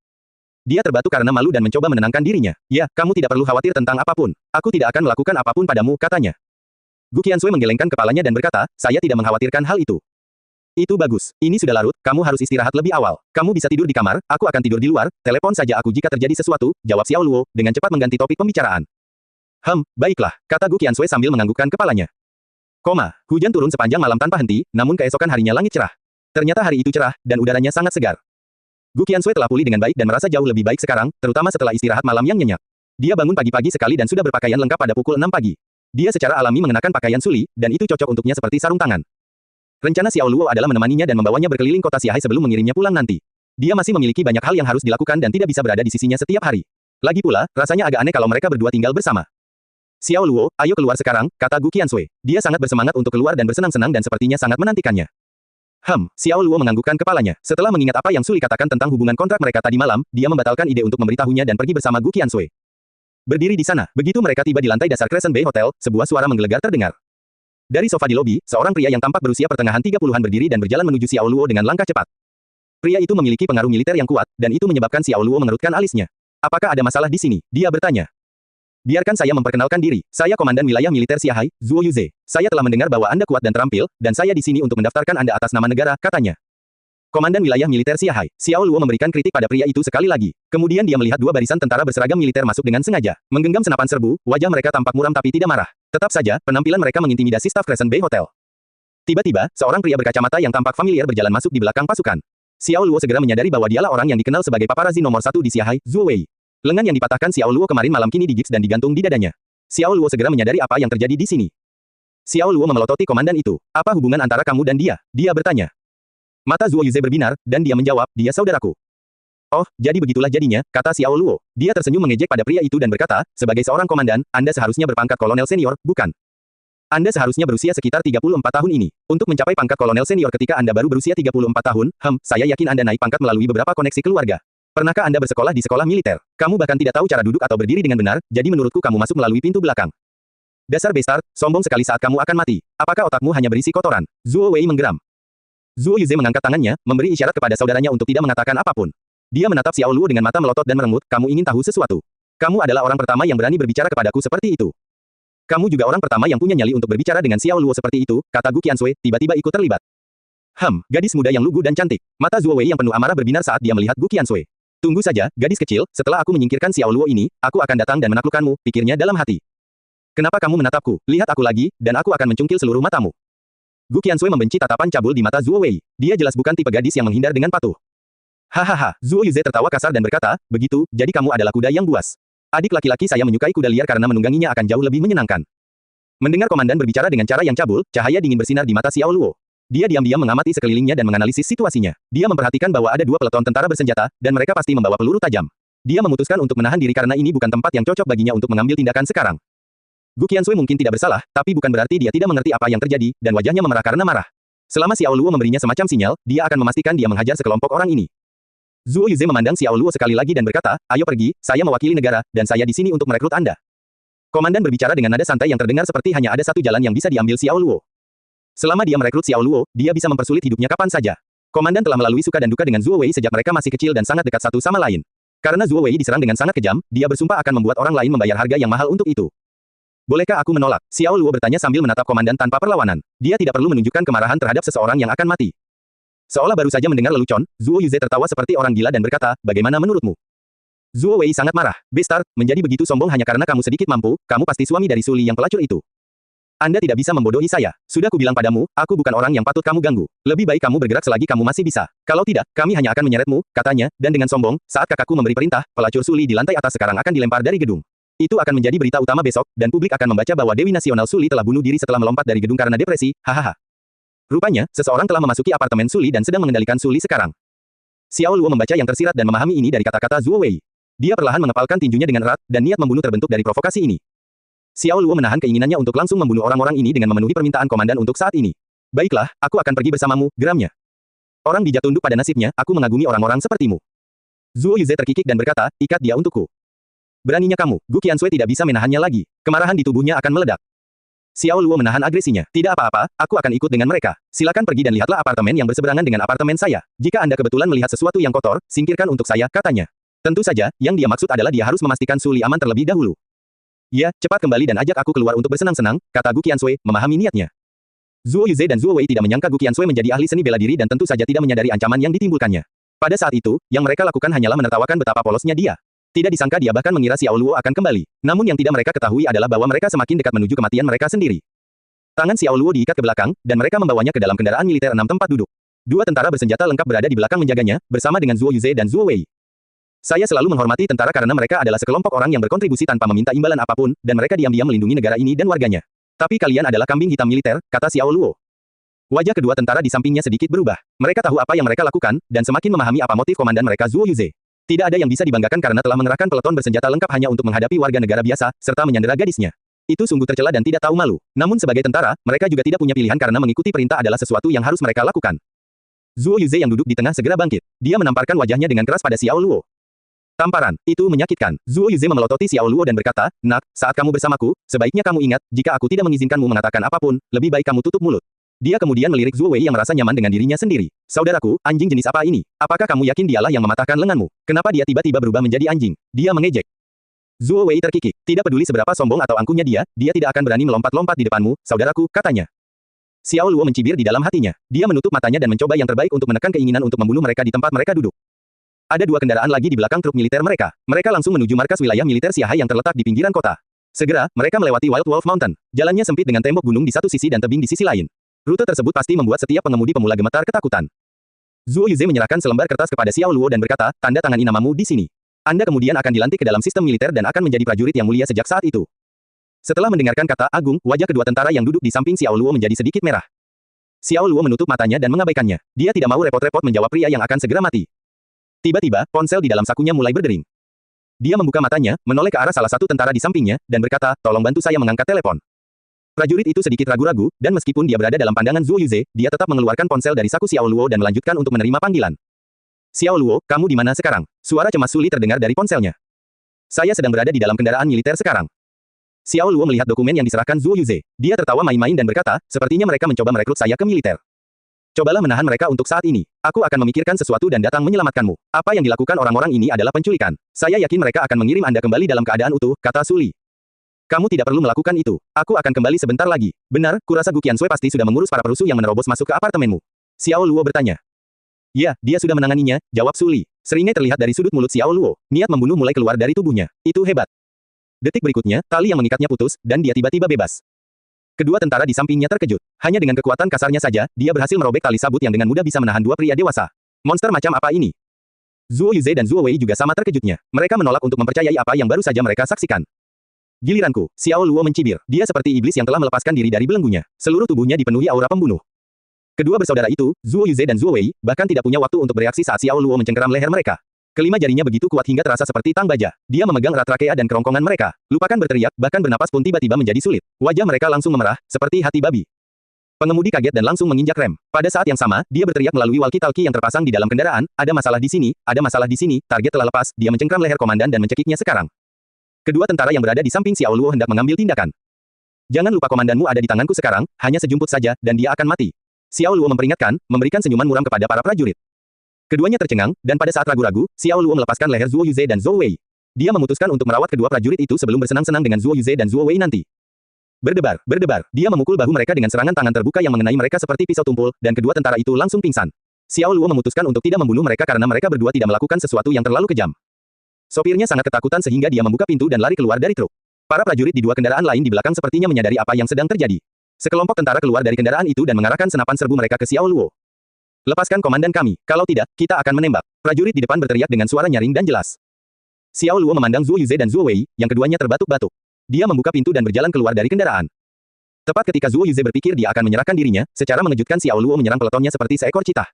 [SPEAKER 1] Dia terbatu karena malu dan mencoba menenangkan dirinya. Ya, kamu tidak perlu khawatir tentang apapun. Aku tidak akan melakukan apapun padamu, katanya. Gu Qiansui menggelengkan kepalanya dan berkata, saya tidak mengkhawatirkan hal itu. Itu bagus. Ini sudah larut, kamu harus istirahat lebih awal. Kamu bisa tidur di kamar, aku akan tidur di luar, telepon saja aku jika terjadi sesuatu, jawab Xiao Luo, dengan cepat mengganti topik pembicaraan. Baiklah, kata Gu Qiansui sambil menganggukkan kepalanya. Hujan turun sepanjang malam tanpa henti, namun keesokan harinya langit cerah. Ternyata hari itu cerah, dan udaranya sangat segar. Gu Qiansui telah pulih dengan baik dan merasa jauh lebih baik sekarang, terutama setelah istirahat malam yang nyenyak. Dia bangun pagi-pagi sekali dan sudah berpakaian lengkap pada pukul 6 pagi. Dia secara alami mengenakan pakaian suli, dan itu cocok untuknya seperti sarung tangan. Rencana Xiao Luo adalah menemaninya dan membawanya berkeliling kota Xiahai sebelum mengirimnya pulang nanti. Dia masih memiliki banyak hal yang harus dilakukan dan tidak bisa berada di sisinya setiap hari. Lagi pula, rasanya agak aneh kalau mereka berdua tinggal bersama. Xiao Luo, ayo keluar sekarang, kata Gu Qiansui. Dia sangat bersemangat untuk keluar dan bersenang-senang dan sepertinya sangat menantikannya. Xiao Luo menganggukkan kepalanya. Setelah mengingat apa yang Suli katakan tentang hubungan kontrak mereka tadi malam, dia membatalkan ide untuk memberitahunya dan pergi bersama Gu Qiansui. Berdiri di sana, begitu mereka tiba di lantai dasar Crescent Bay Hotel, sebuah suara menggelegar terdengar. Dari sofa di lobi, seorang pria yang tampak berusia pertengahan 30-an berdiri dan berjalan menuju Xiao Luo dengan langkah cepat. Pria itu memiliki pengaruh militer yang kuat, dan itu menyebabkan Xiao Luo mengerutkan alisnya. Apakah ada masalah di sini? Dia bertanya. Biarkan saya memperkenalkan diri. Saya Komandan Wilayah Militer Xiahai, Zuo Yuze. Saya telah mendengar bahwa Anda kuat dan terampil, dan saya di sini untuk mendaftarkan Anda atas nama negara, katanya. Komandan Wilayah Militer Xiahai. Xiao Luo memberikan kritik pada pria itu sekali lagi. Kemudian dia melihat dua barisan tentara berseragam militer masuk dengan sengaja. Menggenggam senapan serbu, wajah mereka tampak muram tapi tidak marah. Tetap saja, penampilan mereka mengintimidasi staf Crescent Bay Hotel. Tiba-tiba, seorang pria berkacamata yang tampak familiar berjalan masuk di belakang pasukan. Xiao Luo segera menyadari bahwa dialah orang yang dikenal sebagai paparazi nomor 1 di Xiahai, Zuo Wei. Lengan yang dipatahkan Xiao Luo kemarin malam kini digips dan digantung di dadanya. Xiao Luo segera menyadari apa yang terjadi di sini. Xiao Luo memelototi komandan itu. Apa hubungan antara kamu dan dia? Dia bertanya. Mata Zuo Yuze berbinar, dan dia menjawab, dia saudaraku. Oh, jadi begitulah jadinya, kata Xiao Luo. Dia tersenyum mengejek pada pria itu dan berkata, sebagai seorang komandan, Anda seharusnya berpangkat kolonel senior, bukan? Anda seharusnya berusia sekitar 34 tahun ini. Untuk mencapai pangkat kolonel senior ketika Anda baru berusia 34 tahun, saya yakin Anda naik pangkat melalui beberapa koneksi keluarga. Pernahkah Anda bersekolah di sekolah militer? Kamu bahkan tidak tahu cara duduk atau berdiri dengan benar, jadi menurutku kamu masuk melalui pintu belakang. Dasar bestart, sombong sekali saat kamu akan mati. Apakah otakmu hanya berisi kotoran? Zuo Wei menggeram. Zuo Yuze mengangkat tangannya, memberi isyarat kepada saudaranya untuk tidak mengatakan apapun. Dia menatap Xiao Luo dengan mata melotot dan merengut, kamu ingin tahu sesuatu. Kamu adalah orang pertama yang berani berbicara kepadaku seperti itu. Kamu juga orang pertama yang punya nyali untuk berbicara dengan Xiao Luo seperti itu, kata Gu Qiansui, tiba-tiba ikut terlibat. Gadis muda yang lugu dan cantik. Mata Zuo Wei yang penuh amarah berbinar saat dia melihat Gu Qiansui. Tunggu saja, gadis kecil, setelah aku menyingkirkan Xiao Luo ini, aku akan datang dan menaklukkanmu, pikirnya dalam hati. Kenapa kamu menatapku? Lihat aku lagi, dan aku akan mencungkil seluruh matamu. Gu Qiansui membenci tatapan cabul di mata Zuo Wei. Dia jelas bukan tipe gadis yang menghindar dengan patuh. Hahaha, Zuo Yuze tertawa kasar dan berkata, begitu, jadi kamu adalah kuda yang buas. Adik laki-laki saya menyukai kuda liar karena menungganginya akan jauh lebih menyenangkan. Mendengar komandan berbicara dengan cara yang cabul, cahaya dingin bersinar di mata Xiao Luo. Dia diam-diam mengamati sekelilingnya dan menganalisis situasinya. Dia memperhatikan bahwa ada dua peleton tentara bersenjata, dan mereka pasti membawa peluru tajam. Dia memutuskan untuk menahan diri karena ini bukan tempat yang cocok baginya untuk mengambil tindakan sekarang. Gu Qiansui mungkin tidak bersalah, tapi bukan berarti dia tidak mengerti apa yang terjadi, dan wajahnya memerah karena marah. Selama Xiao Luo memberinya semacam sinyal, dia akan memastikan dia menghajar sekelompok orang ini. Zuo Yuze memandang Xiao Luo sekali lagi dan berkata, ayo pergi, saya mewakili negara, dan saya di sini untuk merekrut Anda. Komandan berbicara dengan nada santai yang terdengar seperti hanya ada satu jalan yang bisa diambil Xiao Luo. Selama dia merekrut Xiao Luo, dia bisa mempersulit hidupnya kapan saja. Komandan telah melalui suka dan duka dengan Zuo Wei sejak mereka masih kecil dan sangat dekat satu sama lain. Karena Zuo Wei diserang dengan sangat kejam, dia bersumpah akan membuat orang lain membayar harga yang mahal untuk itu. Bolehkah aku menolak? Xiao Luo bertanya sambil menatap komandan tanpa perlawanan. Dia tidak perlu menunjukkan kemarahan terhadap seseorang yang akan mati. Seolah baru saja mendengar lelucon, Zuo Yuze tertawa seperti orang gila dan berkata, bagaimana menurutmu? Zuo Wei sangat marah. Bestart, menjadi begitu sombong hanya karena kamu sedikit mampu, kamu pasti suami dari Suli yang pelacur itu. Anda tidak bisa membodohi saya. Sudah kubilang padamu, aku bukan orang yang patut kamu ganggu. Lebih baik kamu bergerak selagi kamu masih bisa. Kalau tidak, kami hanya akan menyeretmu, katanya, dan dengan sombong, saat kakakku memberi perintah, pelacur Suli di lantai atas sekarang akan dilempar dari gedung. Itu akan menjadi berita utama besok, dan publik akan membaca bahwa Dewi Nasional Suli telah bunuh diri setelah melompat dari gedung karena depresi, hahaha. Rupanya, seseorang telah memasuki apartemen Suli dan sedang mengendalikan Suli sekarang. Xiao Luo membaca yang tersirat dan memahami ini dari kata-kata Zuo Wei. Dia perlahan mengepalkan tinjunya dengan erat, dan niat membunuh terbentuk dari provokasi ini. Xiao Luo menahan keinginannya untuk langsung membunuh orang-orang ini dengan memenuhi permintaan komandan untuk saat ini. Baiklah, aku akan pergi bersamamu, geramnya. Orang bijak tunduk pada nasibnya, aku mengagumi orang-orang sepertimu. Zuo Yuze terkikik dan berkata, ikat dia untukku. Beraninya kamu, Gu Qiansui tidak bisa menahannya lagi. Kemarahan di tubuhnya akan meledak. Xiao Luo menahan agresinya. Tidak apa-apa, aku akan ikut dengan mereka. Silakan pergi dan lihatlah apartemen yang berseberangan dengan apartemen saya. Jika Anda kebetulan melihat sesuatu yang kotor, singkirkan untuk saya, katanya. Tentu saja, yang dia maksud adalah dia harus memastikan Suli aman terlebih dahulu. Ya, cepat kembali dan ajak aku keluar untuk bersenang-senang, kata Gu Qiansui, memahami niatnya. Zuo Yuze dan Zuo Wei tidak menyangka Gu Qiansui menjadi ahli seni bela diri dan tentu saja tidak menyadari ancaman yang ditimbulkannya. Pada saat itu, yang mereka lakukan hanyalah menertawakan betapa polosnya dia. Tidak disangka dia bahkan mengira Xiao Luo akan kembali. Namun yang tidak mereka ketahui adalah bahwa mereka semakin dekat menuju kematian mereka sendiri. Tangan Xiao Luo diikat ke belakang, dan mereka membawanya ke dalam kendaraan militer 6 tempat duduk. Dua tentara bersenjata lengkap berada di belakang menjaganya, bersama dengan Zuo Yuze dan Zuo Wei. Saya selalu menghormati tentara karena mereka adalah sekelompok orang yang berkontribusi tanpa meminta imbalan apapun, dan mereka diam-diam melindungi negara ini dan warganya. Tapi kalian adalah kambing hitam militer, kata Xiao Luo. Wajah kedua tentara di sampingnya sedikit berubah. Mereka tahu apa yang mereka lakukan, dan semakin memahami apa motif komandan mereka Zuo Yuze. Tidak ada yang bisa dibanggakan karena telah mengerahkan peleton bersenjata lengkap hanya untuk menghadapi warga negara biasa, serta menyandera gadisnya. Itu sungguh tercela dan tidak tahu malu. Namun sebagai tentara, mereka juga tidak punya pilihan karena mengikuti perintah adalah sesuatu yang harus mereka lakukan. Zuo Yuze yang duduk di tengah segera bangkit. Dia menamparkan wajahnya dengan keras pada Xiao Luo. Tamparan, itu menyakitkan. Zuo Yuze memelototi Xiao Luo dan berkata, nak, saat kamu bersamaku, sebaiknya kamu ingat, jika aku tidak mengizinkanmu mengatakan apapun, lebih baik kamu tutup mulut. Dia kemudian melirik Zuo Wei yang merasa nyaman dengan dirinya sendiri. Saudaraku, anjing jenis apa ini? Apakah kamu yakin dialah yang mematahkan lenganmu? Kenapa dia tiba-tiba berubah menjadi anjing? Dia mengejek. Zuo Wei terkikik. Tidak peduli seberapa sombong atau angkuhnya dia tidak akan berani melompat-lompat di depanmu, saudaraku, katanya. Xiao Luo mencibir di dalam hatinya. Dia menutup matanya dan mencoba yang terbaik untuk menekan keinginan untuk membunuh mereka di tempat mereka duduk. Ada dua kendaraan lagi di belakang truk militer mereka. Mereka langsung menuju markas wilayah militer Xiahai yang terletak di pinggiran kota. Segera, mereka melewati Wild Wolf Mountain. Jalannya sempit dengan tembok gunung di satu sisi dan tebing di sisi lain. Rute tersebut pasti membuat setiap pengemudi pemula gemetar ketakutan. Zuo Yuze menyerahkan selembar kertas kepada Xiao Luo dan berkata, tanda tangani namamu di sini. Anda kemudian akan dilantik ke dalam sistem militer dan akan menjadi prajurit yang mulia sejak saat itu. Setelah mendengarkan kata agung, wajah kedua tentara yang duduk di samping Xiao Luo menjadi sedikit merah. Xiao Luo menutup matanya dan mengabaikannya. Dia tidak mau repot-repot menjawab pria yang akan segera mati. Tiba-tiba, ponsel di dalam sakunya mulai berdering. Dia membuka matanya, menoleh ke arah salah satu tentara di sampingnya, dan berkata, tolong bantu saya mengangkat telepon. Prajurit itu sedikit ragu-ragu, dan meskipun dia berada dalam pandangan Zuo Yuze, dia tetap mengeluarkan ponsel dari saku Xiao Luo dan melanjutkan untuk menerima panggilan. Xiao Luo, kamu di mana sekarang? Suara cemas Suli terdengar dari ponselnya. Saya sedang berada di dalam kendaraan militer sekarang. Xiao Luo melihat dokumen yang diserahkan Zuo Yuze. Dia tertawa main-main dan berkata, sepertinya mereka mencoba merekrut saya ke militer. Cobalah menahan mereka untuk saat ini. Aku akan memikirkan sesuatu dan datang menyelamatkanmu. Apa yang dilakukan orang-orang ini adalah penculikan. Saya yakin mereka akan mengirim Anda kembali dalam keadaan utuh, kata Suli. Kamu tidak perlu melakukan itu. Aku akan kembali sebentar lagi. Benar, kurasa Gu Qiansui pasti sudah mengurus para perusuh yang menerobos masuk ke apartemenmu. Xiao Luo bertanya. Ya, dia sudah menanganinya, jawab Suli. Seringai terlihat dari sudut mulut Xiao Luo. Niat membunuh mulai keluar dari tubuhnya. Itu hebat. Detik berikutnya, tali yang mengikatnya putus, dan dia tiba-tiba bebas. Kedua tentara di sampingnya terkejut. Hanya dengan kekuatan kasarnya saja, dia berhasil merobek tali sabut yang dengan mudah bisa menahan dua pria dewasa. Monster macam apa ini? Zuo Yuze dan Zuo Wei juga sama terkejutnya. Mereka menolak untuk mempercayai apa yang baru saja mereka saksikan. Giliranku, Xiao Luo mencibir. Dia seperti iblis yang telah melepaskan diri dari belenggunya. Seluruh tubuhnya dipenuhi aura pembunuh. Kedua bersaudara itu, Zuo Yuze dan Zuo Wei, bahkan tidak punya waktu untuk bereaksi saat Xiao Luo mencengkeram leher mereka. Kelima jarinya begitu kuat hingga terasa seperti tang baja. Dia memegang erat trakea dan kerongkongan mereka. Lupakan berteriak, bahkan bernapas pun tiba-tiba menjadi sulit. Wajah mereka langsung memerah, seperti hati babi. Pengemudi kaget dan langsung menginjak rem. Pada saat yang sama, dia berteriak melalui walkie-talkie yang terpasang di dalam kendaraan, ada masalah di sini, ada masalah di sini, target telah lepas, dia mencengkram leher komandan dan mencekiknya sekarang. Kedua tentara yang berada di samping Xiao Luo hendak mengambil tindakan. Jangan lupa komandanmu ada di tanganku sekarang, hanya sejumput saja, dan dia akan mati. Xiao Luo memperingatkan, memberikan senyuman muram kepada para prajurit. Keduanya tercengang, dan pada saat ragu-ragu, Xiao Luo melepaskan leher Zuo Yuze dan Zuo Wei. Dia memutuskan untuk merawat kedua prajurit itu sebelum bersenang-senang dengan Zuo Yuze dan Zuo Wei nanti. Berdebar, berdebar, dia memukul bahu mereka dengan serangan tangan terbuka yang mengenai mereka seperti pisau tumpul, dan kedua tentara itu langsung pingsan. Xiao Luo memutuskan untuk tidak membunuh mereka karena mereka berdua tidak melakukan sesuatu yang terlalu kejam. Sopirnya sangat ketakutan sehingga dia membuka pintu dan lari keluar dari truk. Para prajurit di dua kendaraan lain di belakang sepertinya menyadari apa yang sedang terjadi. Sekelompok tentara keluar dari kendaraan itu dan mengarahkan senapan serbu mereka ke Xiao Luo. Lepaskan komandan kami, kalau tidak, kita akan menembak. Prajurit di depan berteriak dengan suara nyaring dan jelas. Xiao Luo memandang Zuo Yuze dan Zuo Wei, yang keduanya terbatuk-batuk. Dia membuka pintu dan berjalan keluar dari kendaraan. Tepat ketika Zuo Yuze berpikir dia akan menyerahkan dirinya, secara mengejutkan Xiao Luo menyerang peletonnya seperti seekor citah.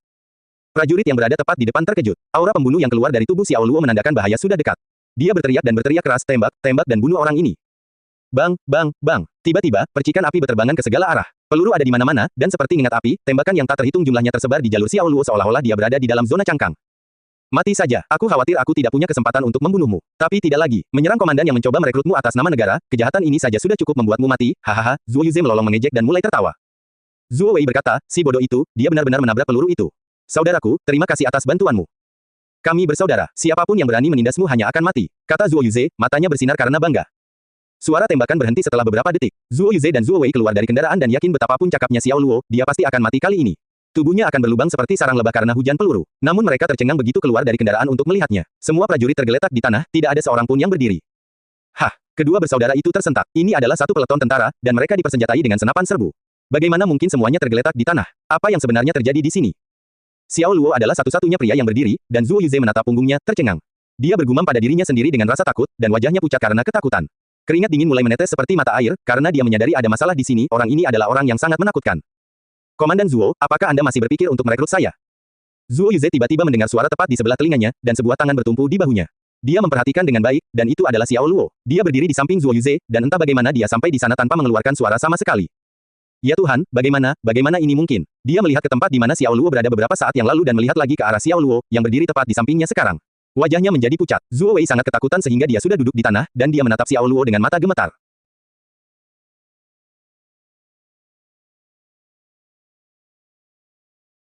[SPEAKER 1] Prajurit yang berada tepat di depan terkejut. Aura pembunuh yang keluar dari tubuh Xiao Luo menandakan bahaya sudah dekat. Dia berteriak dan berteriak keras, tembak, tembak dan bunuh orang ini. Bang, bang, bang. Tiba-tiba, percikan api berterbangan ke segala arah. Peluru ada di mana-mana, dan seperti ngengat api, tembakan yang tak terhitung jumlahnya tersebar di jalur Xiao Luo seolah-olah dia berada di dalam zona cangkang. Mati saja, aku khawatir aku tidak punya kesempatan untuk membunuhmu. Tapi tidak lagi, menyerang komandan yang mencoba merekrutmu atas nama negara, kejahatan ini saja sudah cukup membuatmu mati, hahaha, Zuo Yuze melolong mengejek dan mulai tertawa. Zuo Wei berkata, si bodoh itu, dia benar-benar menabrak peluru itu. Saudaraku, terima kasih atas bantuanmu. Kami bersaudara, siapapun yang berani menindasmu hanya akan mati, kata Zuo Yuze, matanya bersinar karena bangga. Suara tembakan berhenti setelah beberapa detik. Zuo Yuze dan Zuo Wei keluar dari kendaraan dan yakin betapapun cakapnya Xiao Luo, dia pasti akan mati kali ini. Tubuhnya akan berlubang seperti sarang lebah karena hujan peluru. Namun mereka tercengang begitu keluar dari kendaraan untuk melihatnya. Semua prajurit tergeletak di tanah, tidak ada seorang pun yang berdiri. Hah, kedua bersaudara itu tersentak. Ini adalah satu peleton tentara, dan mereka dipersenjatai dengan senapan serbu. Bagaimana mungkin semuanya tergeletak di tanah? Apa yang sebenarnya terjadi di sini? Xiao Luo adalah satu-satunya pria yang berdiri, dan Zuo Yuze menatap punggungnya, tercengang. Dia bergumam pada dirinya sendiri dengan rasa takut, dan wajahnya pucat karena ketakutan. Keringat dingin mulai menetes seperti mata air, karena dia menyadari ada masalah di sini, orang ini adalah orang yang sangat menakutkan. Komandan Zuo, apakah Anda masih berpikir untuk merekrut saya? Zuo Yuze tiba-tiba mendengar suara tepat di sebelah telinganya, dan sebuah tangan bertumpu di bahunya. Dia memperhatikan dengan baik, dan itu adalah Xiao Luo. Dia berdiri di samping Zuo Yuze, dan entah bagaimana dia sampai di sana tanpa mengeluarkan suara sama sekali. Ya Tuhan, bagaimana ini mungkin? Dia melihat ke tempat di mana Xiao Luo berada beberapa saat yang lalu dan melihat lagi ke arah Xiao Luo, yang berdiri tepat di sampingnya sekarang. Wajahnya menjadi pucat. Zuo Wei sangat ketakutan sehingga dia sudah duduk di tanah, dan dia menatap Xiao Luo dengan mata gemetar.